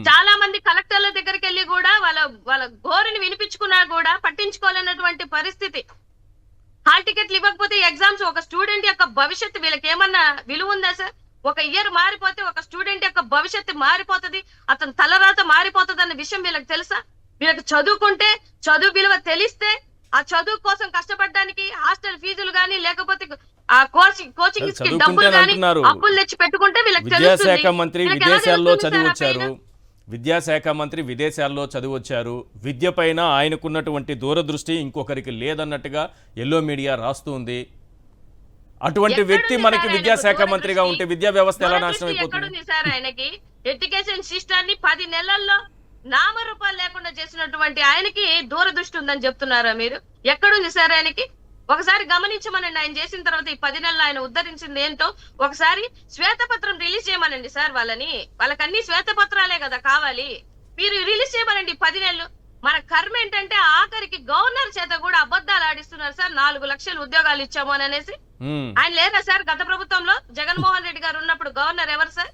చాలా మంది కలెక్టర్ల దగ్గరికి వెళ్ళి కూడా వాళ్ళ గోరుని వినిపించుకున్నా కూడా పట్టించుకోలేనటువంటి పరిస్థితి. హాల్ టికెట్లు ఇవ్వకపోతే ఎగ్జామ్స్, ఒక స్టూడెంట్ యొక్క భవిష్యత్తు వీళ్ళకి ఏమన్నా విలువ ఉందా సార్? ఒక ఇయర్ మారిపోతే ఒక స్టూడెంట్ యొక్క భవిష్యత్తు మారిపోతుంది, అతని తలరాత మారిపోతుంది అన్న విషయం వీళ్ళకి తెలుసా? వీళ్ళకి చదువుకుంటే చదువు విలువ తెలిస్తే ఆ చదువు కోసం కష్టపడడానికి హాస్టల్ ఫీజులు గానీ, లేకపోతే ఆ కోచింగ్ కి డబ్బులు గానీ అప్పులు తెచ్చి పెట్టుకుంటే వీళ్ళకి విద్యాశాఖ మంత్రి విదేశాల్లో చదివొచ్చారు, విద్యాశాఖ మంత్రి విదేశాల్లో చదివొచ్చారు. విద్య పైన ఆయనకున్నటువంటి దూరదృష్టి ఇంకొకరికి లేదన్నట్టుగా ఎల్లో మీడియా రాస్తూ ఉంది. అటువంటి వ్యక్తి మనకి విద్యాశాఖ మంత్రిగా ఉంటే విద్యా వ్యవస్థ ఎలా నాశనం అయిపోతుంది సార్? ఆయనకి ఎడ్యుకేషన్ సిస్టాన్ని 10 నెలల్లో నామరూపాలు లేకుండా చేసినటువంటి ఆయనకి దూరదృష్టి ఉందని చెప్తున్నారా మీరు? ఎక్కడుంది సార్ ఆయనకి? ఒకసారి గమనించమనండి. ఆయన చేసిన తర్వాత ఈ 10 నెలలు ఆయన ఉద్ధరించింది ఏంటో ఒకసారి శ్వేతపత్రం రిలీజ్ చేయమనండి సార్. వాళ్ళకన్నీ శ్వేతపత్రాలే కదా కావాలి. మీరు రిలీజ్ చేయమనండి 10 నెలలు. మన కర్మ ఏంటంటే ఆఖరికి గవర్నర్ చేత కూడా అబద్ధాలు ఆడిస్తున్నారు సార్. 4 లక్షల ఉద్యోగాలు ఇచ్చాము అని అనేసి. ఆయన లేదా సార్ గత ప్రభుత్వంలో? జగన్మోహన్ రెడ్డి గారు ఉన్నప్పుడు గవర్నర్ ఎవరు సార్?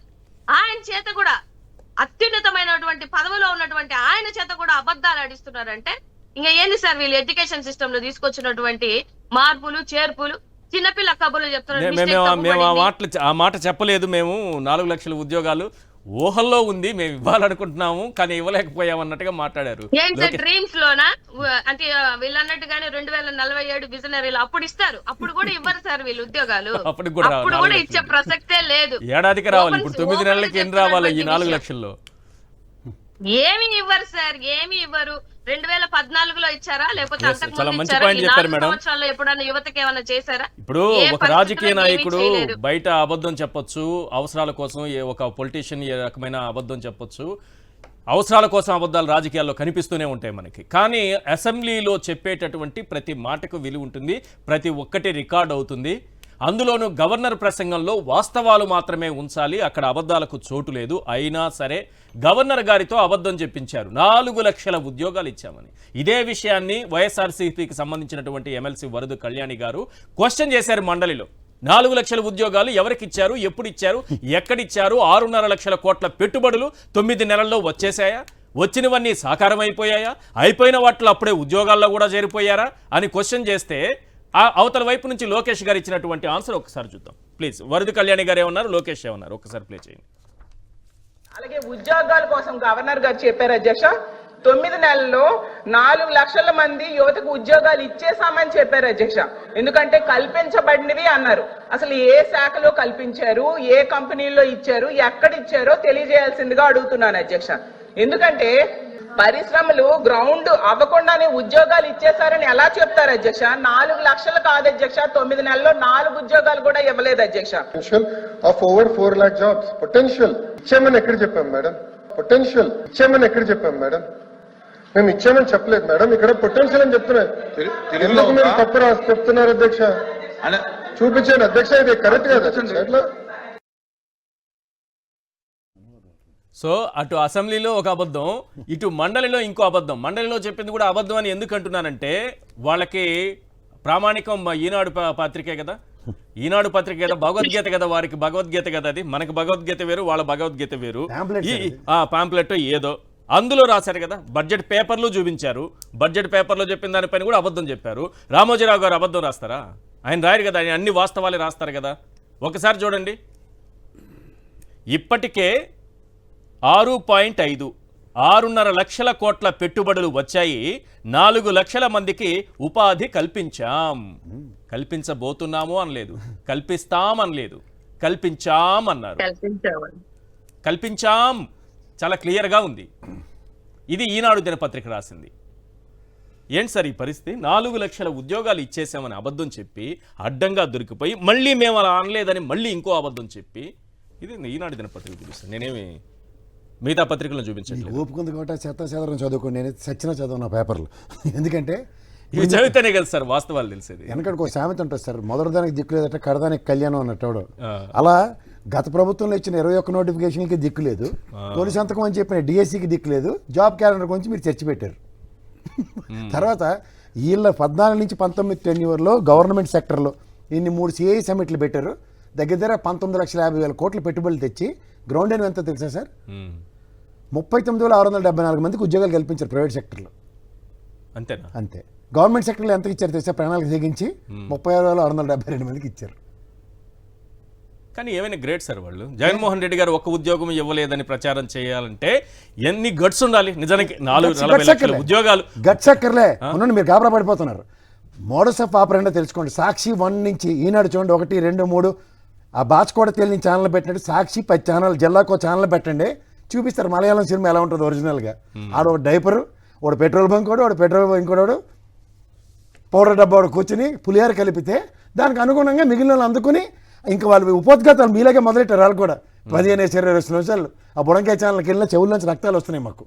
ఆయన చేత కూడా అత్యున్నతమైనటువంటి పదవిలో ఉన్నటువంటి ఆయన చేత కూడా అబద్ధాలు ఆడిస్తున్నారంటే ఇంకా ఏంది సార్ వీళ్ళు ఎడ్యుకేషన్ సిస్టమ్ లో తీసుకొచ్చినటువంటి మార్పులు, చేర్పులు? చిన్నపిల్ల కబుర్లు చెప్తున్నారు. ఆ మాట చెప్పలేదు మేము. 4 లక్షల ఉద్యోగాలు ఊహల్లో ఉంది, మేము ఇవ్వాలనుకుంటున్నాము కానీ ఇవ్వలేకపోయాం అన్నట్టుగా మాట్లాడారు. డ్రీమ్స్ లోనా? అంటే వీళ్ళు అన్నట్టుగానే 2047 విజనరీలు అప్పుడు ఇస్తారు, అప్పుడు కూడా ఇవ్వరు సార్ వీళ్ళు ఉద్యోగాలు. అప్పుడు కూడా ఇచ్చే ప్రసక్తే లేదు. ఏడాదికి రావాలి, ఇప్పుడు 9 నెలలకి ఎన్ని రావాలి ఈ 4 లక్షల్లో? ఏమి ఇవ్వరు సార్, ఏమి ఇవ్వరు. 2014లో ఇచ్చారా? లేకపోతే చాలా మంచి పాయింట్ చెప్పారు మేడం. ఎప్పుడన్నా యువతకి ఏమైనా చేశారా? ఇప్పుడు ఒక రాజకీయ నాయకుడు బయట అబద్ధం చెప్పొచ్చు, అవసరాల కోసం ఒక పొలిటీషియన్ ఏ రకమైన అబద్ధం చెప్పొచ్చు, అవసరాల కోసం అబద్ధాలు రాజకీయాల్లో కనిపిస్తూనే ఉంటాయి మనకి. కానీ అసెంబ్లీలో చెప్పేటటువంటి ప్రతి మాటకు విలువ ఉంటుంది, ప్రతి ఒక్కటి రికార్డ్ అవుతుంది. అందులోనూ గవర్నర్ ప్రసంగంలో వాస్తవాలు మాత్రమే ఉంచాలి, అక్కడ అబద్ధాలకు చోటు లేదు. అయినా సరే గవర్నర్ గారితో అబద్ధం చెప్పించారు, 4 లక్షల ఉద్యోగాలు ఇచ్చామని. ఇదే విషయాన్ని వైఎస్ఆర్సీపీకి సంబంధించినటువంటి ఎమ్మెల్సీ వరదు కళ్యాణి గారు క్వశ్చన్ చేశారు మండలిలో. 4 లక్షల ఉద్యోగాలు ఎవరికి ఇచ్చారు, ఎప్పుడు ఇచ్చారు, ఎక్కడిచ్చారు? 6.5 లక్షల కోట్ల పెట్టుబడులు 9 నెలల్లో వచ్చేసాయా? వచ్చినవన్నీ సాకారం అయిపోయాయా? అయిపోయిన వాటిలో అప్పుడే ఉద్యోగాల్లో కూడా చేరిపోయారా అని క్వశ్చన్ చేస్తే అవతల వైపు నుంచి లోకేష్ గారు ఇచ్చినటువంటి ఆన్సర్ ఒకసారి చూద్దాం ప్లీజ్. వరదు కళ్యాణి గారు ఏమన్నారు, లోకేష్ ఏమన్నారు ఒకసారి ప్లే చేయండి. అలాగే ఉద్యోగాల కోసం గవర్నర్ గారు చెప్పారు అధ్యక్ష, 9 నెలల్లో 4 లక్షల మంది యువతకు ఉద్యోగాలు ఇచ్చేసామని చెప్పారు అధ్యక్ష. ఎందుకంటే కల్పించబడినవి అన్నారు. అసలు ఏ శాఖలో కల్పించారు, ఏ కంపెనీల్లో ఇచ్చారు, ఎక్కడ ఇచ్చారో తెలియజేయాల్సిందిగా అడుగుతున్నాను అధ్యక్ష. ఎందుకంటే పరిశ్రమలు గ్రౌండ్ అవ్వకుండానే ఉద్యోగాలు ఇచ్చేసారని ఎలా చెప్తారు అధ్యక్ష? 4 లక్షలు కాదు అధ్యక్ష, 9 నెలల్లో 4 ఉద్యోగాలు కూడా ఇవ్వలేదు అధ్యక్ష. Of over 4 lakh jobs potential ఇచ్చామని ఎక్కడ చెప్పాం మేడం? పొటెన్షియల్ ఇచ్చామని ఎక్కడ చెప్పాం మేడం? మేము ఇచ్చామని చెప్పలేదు మేడం, ఇక్కడ పొటెన్షియల్ అని చెప్తున్నారు. ఎందుకు మీరు తప్పు రాసి చెప్తున్నారు అధ్యక్ష? చూపించాను అధ్యక్ష, ఇది కరెక్ట్ కాదు ఎట్లా? సో అటు అసెంబ్లీలో ఒక అబద్ధం, ఇటు మండలిలో ఇంకో అబద్ధం. మండలిలో చెప్పింది కూడా అబద్ధం అని ఎందుకు అంటున్నానంటే వాళ్ళకి ప్రామాణికం ఈనాడు పత్రికే కదా, ఈనాడు పత్రిక కదా, భగవద్గీత కదా, వారికి భగవద్గీత కదా, అది మనకి భగవద్గీత వేరు, వాళ్ళ భగవద్గీత వేరు. పాంప్లెట్ ఏదో అందులో రాశారు కదా, బడ్జెట్ పేపర్లు చూపించారు, బడ్జెట్ పేపర్లో చెప్పిన దానిపైన కూడా అబద్ధం చెప్పారు. రామోజీరావు గారు అబద్ధం రాస్తారా? ఆయన రాయరు కదా, ఆయన అన్ని వాస్తవాలే రాస్తారు కదా. ఒకసారి చూడండి, ఇప్పటికే 6.5 6.5 లక్షల కోట్ల పెట్టుబడులు వచ్చాయి, 4 లక్షల మందికి ఉపాధి కల్పించాం. కల్పించబోతున్నాము అనలేదు, కల్పిస్తామనలేదు, కల్పించాం అన్నారు. కల్పించాం చాలా క్లియర్గా ఉంది. ఇది ఈనాడు దినపత్రిక రాసింది. ఏంటి సార్ ఈ పరిస్థితి? 4 లక్షల ఉద్యోగాలు ఇచ్చేసామని అబద్ధం చెప్పి అడ్డంగా దొరికిపోయి మళ్ళీ మేము అలా అనలేదని మళ్ళీ ఇంకో అబద్ధం చెప్పి, ఇది ఈనాడు దినపత్రిక చూపిస్తాను. నేనేమి మిగతా పత్రికలను చూపించట్లేదు. ఓపుకుంది కాబట్టి చెత్త చదువుకోండి, నేను సచ్చిన చదువు నా పేపర్లు. ఎందుకంటే ఇవి చదివితేనే కదా సార్ వాస్తవాలు తెలిసేది. వెనకడికి ఒక సామెత ఉంటుంది సార్, మొదటిదానికి దిక్కు లేదట కడదానికి కళ్యాణం అన్నట్టు. అలా గత ప్రభుత్వంలో ఇచ్చిన 21 నోటిఫికేషన్కి దిక్కు లేదు, తొలి సంతకం అని చెప్పిన డిఎస్సికి దిక్కు లేదు, జాబ్ క్యాలెండర్ గురించి మీరు చర్చ పెట్టారు. తర్వాత వీళ్ళ 14 నుంచి 19 టెన్యూర్లో గవర్నమెంట్ సెక్టర్లో ఇన్ని 3 సిఐ సమిట్లు పెట్టారు. దగ్గర 19,50,000 కోట్ల పెట్టుబడులు తెచ్చి గ్రౌండ్ అయిన ఎంత తెలుసా సార్? 39,674 మందికి ఉద్యోగాలు కల్పించారు ప్రైవేట్ సెక్టర్లో. అంతేనా? అంతే. గవర్నమెంట్ సెక్టర్లో ఎంత ఇచ్చారు తెలుసా? ప్రణాళిక తెగించి 36,672 మందికి ఇచ్చారు. కానీ ఏమైనా గ్రేట్ సార్ వాళ్ళు. జగన్మోహన్ రెడ్డి గారు ఒక్క ఉద్యోగం ఇవ్వలేదని ప్రచారం చేయాలంటే ఎన్ని గట్స్ ఉండాలి నిజానికి. 40 లక్షల ఉద్యోగాలు గట్స్ అక్కర్లే. అవునండి, మీరు గాబరా పడిపోతున్నారు. మోడస్ ఆఫ్ ఆపరేండో తెలుసుకోండి. సాక్షి 1 నుంచి ఈనాడు చూడండి, 1, 2, 3 ఆ బాచ్కోట తేలిని ఛానల్ పెట్టినట్టు సాక్షి 10 ఛానల్, జిల్లాకో ఛానల్ పెట్టండి, చూపిస్తారు మలయాళం సినిమా ఎలా ఉంటుంది ఒరిజినల్గా. ఆడ ఒక డైపరు, ఒక పెట్రోల్ బంక్ వాడు, పెట్రోల్ ఇంకోడు పౌడర్ డబ్బా వాడు కూర్చుని పులిహార కలిపితే దానికి అనుగుణంగా మిగిలిన వాళ్ళు అందుకుని ఇంకా వాళ్ళు ఉపోద్ఘాతాలు మీలాగే మొదలెట్టారు. వాళ్ళు కూడా 15-20 నిమిషాలు ఆ బుడంకాయ ఛానల్కి వెళ్ళిన చెవుల నుంచి రక్తాలు వస్తున్నాయి మాకు.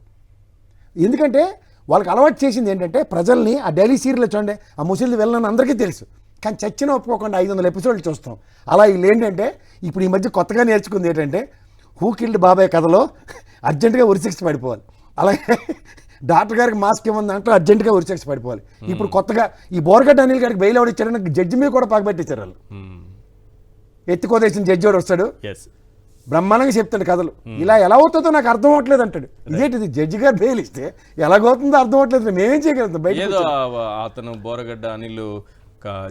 ఎందుకంటే వాళ్ళకి అలవాటు చేసింది ఏంటంటే ప్రజల్ని ఆ డైలీ సీరియల్ చూడండి, ఆ ముసలిది వెళ్ళని అందరికీ తెలుసు, కానీ చచ్చిన ఒప్పుకోకుండా 500 ఎపిసోడ్లు చూస్తాం. అలా వీళ్ళు ఏంటంటే ఇప్పుడు ఈ మధ్య కొత్తగా నేర్చుకుంది ఏంటంటే హూ కిల్డ్ బాబాయ్ కథలో అర్జెంటుగా ఉరిశిక్ష పడిపోవాలి, అలాగే డాక్టర్ గారికి మాస్క్ ఇవ్వని దాంట్లో అర్జెంటుగా ఉరిశిక్ష పడిపోవాలి. ఇప్పుడు కొత్తగా ఈ బోరగడ్డ అనిల్ గారికి బెయిల్ ఎవరు ఇచ్చారని జడ్జి మీద కూడా పగబెట్టించారు వాళ్ళు. ఎత్తుకోదేసిన జడ్జి వాడు వస్తాడు, బ్రహ్మాండంగా చెప్తాడు కథలు. ఇలా ఎలా అవుతుందో నాకు అర్థం అవ్వట్లేదు అంటాడు. ఇదేంటిది జడ్జి గారు బెయిల్ ఇస్తే ఎలాగవుతుందో అర్థం అవ్వట్లేదు, మేమేం చేయగలుగుతాం? బయట అతను బోరగడ్డ అనిల్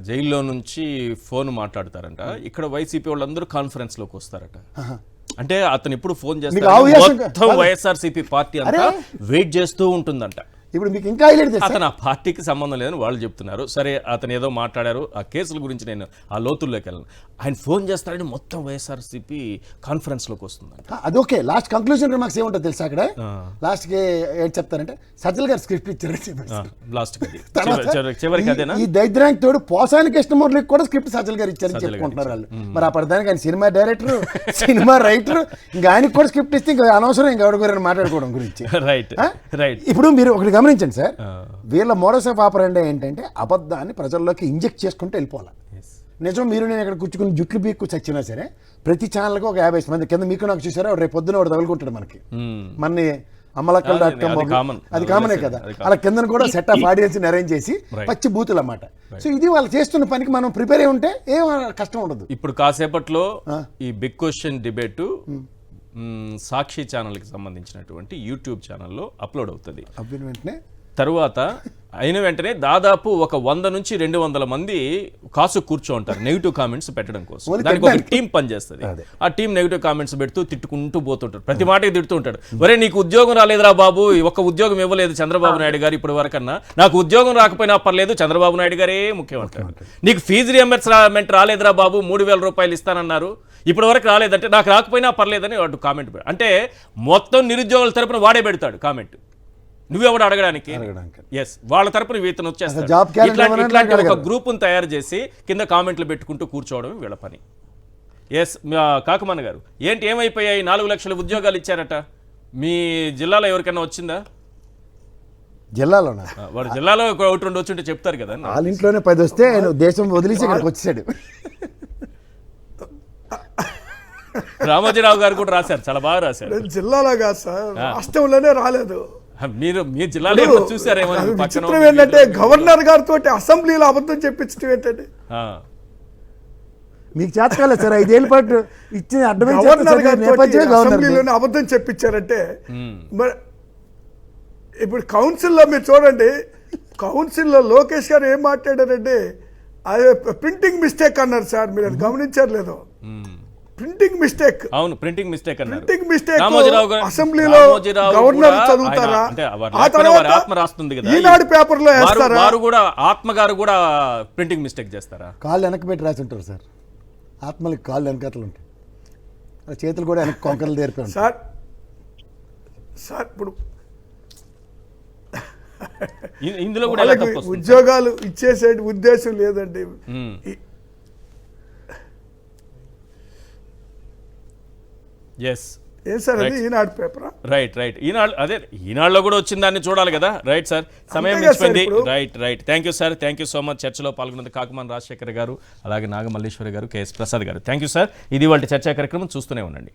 జైల్లో నుంచి ఫోన్ మాట్లాడతారంట, ఇక్కడ వైసీపీ వాళ్ళందరూ కాన్ఫరెన్స్ లోకి వస్తారట. అంటే అతను ఇప్పుడు ఫోన్ చేస్తారు, వైఎస్ఆర్సీపీ పార్టీ అంతా వెయిట్ చేస్తూ ఉంటుందంట. ఇప్పుడు మీకు ఇంకా అతను ఆ పార్టీకి సంబంధం లేదని వాళ్ళు చెప్తున్నారు. సరే అతను ఏదో మాట్లాడారు, ఆ కేసుల గురించి నేను ఆ లోతుల్లోకి వెళ్ళను. ఆయన ఫోన్ చేస్తారని మొత్తం వైఎస్ఆర్సీపీ కాన్ఫరెన్స్ లోకి వస్తుందంట. అదొకే లాస్ట్ కంక్లూజన్ రిమార్క్స్ ఏముంటుంది తెలుసా? అక్కడ లాస్ట్ కి ఏం చెప్తారంటే సజ్జల్ గారు స్క్రిప్ట్ ఇచ్చారు లాస్ట్ చివరికి అదేనా. ఈ దైద్రానికి తోడు పోసానికి ఇష్టమూర్లకి కూడా స్క్రిప్ట్ సజ్జల్ గారు ఇచ్చారని చెప్పుకుంటున్నారు వాళ్ళు. మరి అప్పటిదానికి ఆయన సినిమా డైరెక్టర్, సినిమా రైటర్, ఇంకా ఆయనకి కూడా స్క్రిప్ట్ ఇస్తే ఇంకా అనవసరం ఇంకా ఎవరి మాట్లాడుకోవడం గురించి. Right right. ఇప్పుడు మీరు ఒకటి గమనించండి సార్, వీళ్ళ మోడస్ ఆఫ్ ఆపరెండే ఏంటంటే అబద్ధాన్ని ప్రజల్లోకి ఇంజెక్ట్ చేసుకుంటూ వెళ్ళిపోవాలి. నిజం మీరు నేను ఇక్కడ కూర్చుకుని జుట్లు బీక్కు చచ్చినా సరే ప్రతి ఛానల్కి ఒక 50 మంది కింద మీకు నాకు చూసారా, రేపు పొద్దున వాడు తగులుకుంటాడు మనకి. మన అమ్మలక్కల్.com అది కామనే కదా. అలా కింద కూడా సెట్ ఆఫ్ ఆడియన్స్ అరేంజ్ చేసి పచ్చి బూతులు అన్నమాట. సో ఇది వాళ్ళు చేస్తున్న పనికి మనం ప్రిపేర్ అయి ఉంటే ఏం కష్టం ఉండదు. ఇప్పుడు కాసేపట్లో ఈ బిగ్ క్వశ్చన్ డిబేట్ సాక్షి ఛానల్కి సంబంధించినటువంటి యూట్యూబ్ ఛానల్లో అప్లోడ్ అవుతుంది. వెంటనే తరువాత అయిన వెంటనే దాదాపు ఒక 100 నుంచి 200 మంది కాసు కూర్చో ఉంటారు నెగిటివ్ కామెంట్స్ పెట్టడం కోసం. దానికి ఒక టీం పనిచేస్తుంది. ఆ టీం నెగిటివ్ కామెంట్స్ పెడుతూ తిట్టుకుంటూ పోతుంటారు, ప్రతి మాటకి తిడుతూ ఉంటాడు. ఒరే నీకు ఉద్యోగం రాలేదురా బాబు, ఒక్క ఉద్యోగం ఇవ్వలేదు చంద్రబాబు నాయుడు గారు ఇప్పటి వరకన్నా, నాకు ఉద్యోగం రాకపోయినా పర్లేదు చంద్రబాబు నాయుడు గారే ముఖ్యం అంటారు. నీకు ఫీజు రియంబర్స్మెంట్ రాలేదురా బాబు, 3,000 రూపాయలు ఇస్తానన్నారు, ఇప్పటి వరకు రాలేదంటే నాకు రాకపోయినా పర్లేదని వాడు కామెంట్. అంటే మొత్తం నిరుద్యోగుల తరపున వాడే పెడతాడు కామెంట్, నువ్వెవడు అడగడానికి. ఎస్, వాళ్ళ తరపున ఇతను వచ్చేస్తాడు. ఇట్లాంటి ఒక గ్రూప్ను తయారు చేసి కింద కామెంట్లు పెట్టుకుంటూ కూర్చోవడం వీళ్ళ పని. ఎస్, కాకమన్న గారు ఏంటి ఏమైపోయాయి? 4 లక్షల ఉద్యోగాలు ఇచ్చారట, మీ జిల్లాలో ఎవరికైనా వచ్చిందా? జిల్లాలోనా వాడు జిల్లాలో ఒకటి రెండు వచ్చి ఉంటే చెప్తారు కదా అన్న. వాళ్ళ ఇంట్లోనే 10 వస్తే ఆయన దేశం వదిలేసి ఇక్కడికి వచ్చేసాడు. రామోజీరావు గారు కూడా రాశారు, చాలా బాగా రాశారు. జిల్లాలో కాదు సార్, రాష్ట్రంలోనే రాలేదు. మీరు మీ జిల్లాలో ఏమో చూసారేమో అది పక్కన విచిత్రం ఏంటంటే గవర్నర్ గారితో అసెంబ్లీలో అబద్ధం చెప్పించడం ఏంటంటే, ఆ. మీకు చేతకాలేదు సార్ 5 ఏళ్ళ పాటు ఇచ్చిన గవర్నర్ గారితో నేపథ్యం గవర్నర్ అసెంబ్లీలోనే అబద్ధం చెప్పించారంటే మరి ఇప్పుడు కౌన్సిల్లో మీరు చూడండి, కౌన్సిల్లో లోకేష్ గారు ఏం మాట్లాడారంటే అదే ప్రింటింగ్ మిస్టేక్ అన్నారు సార్. మీరు అది గమనించారు లేదో? ప్రింటింగ్ మిస్టేక్, అవును ప్రింటింగ్ మిస్టేక్ అన్నారు. ప్రింటింగ్ మిస్టేక్ రామోజీరావు గారు- అసెంబ్లీలో రామోజీరావు గవర్నర్ కూడా చదువుతారా? ఆయన- అంటే వారు ఆ లేకపోయినా వారి తర్వాత ఆత్మ రాస్తుంది కదా, ఈనాడు పేపర్లో వారు- వేస్తారా? వారు కూడా ఆత్మ గారు కూడా ప్రింటింగ్ మిస్టేక్ చేస్తారా? కాళ్ళు వెనక్కి పెట్టి రాసి ఉంటారు సార్. ఆత్మలకి కాళ్ళు వెనకతలు ఉంటాయి, ఆ చేతులు కూడా వెనక్కి కొంకరలు తీరిపోయి ఉంటాయి. సార్ సార్ ఇప్పుడు ఇందులో కూడా ఎలా వాళ్ళకి తప్పు వస్తుంది? ఉద్యోగాలు ఇచ్చేసే ఉద్దేశం లేదండి. ఎస్ ఏం సార్ అది Right. ఈనాడు పేపరా? రైట్ రైట్ ఈనాడు అదే ఈనాడులో కూడా వచ్చిన దాన్ని చూడాలి కదా. రైట్ సార్, సమయం అంతే కదా సార్ మించిపోయింది. ఇప్పుడు. Right thank you sir, thank you so much. చర్చలో పాల్గొన్నది కాకుమాన్ రాజశేఖర్ గారు, అలాగే నాగమల్లేశ్వరి గారు, కేఎస్ ప్రసాద్ గారు. Thank you sir. ఇది వాళ్ళ చర్చా కార్యక్రమం, చూస్తూనే ఉండండి.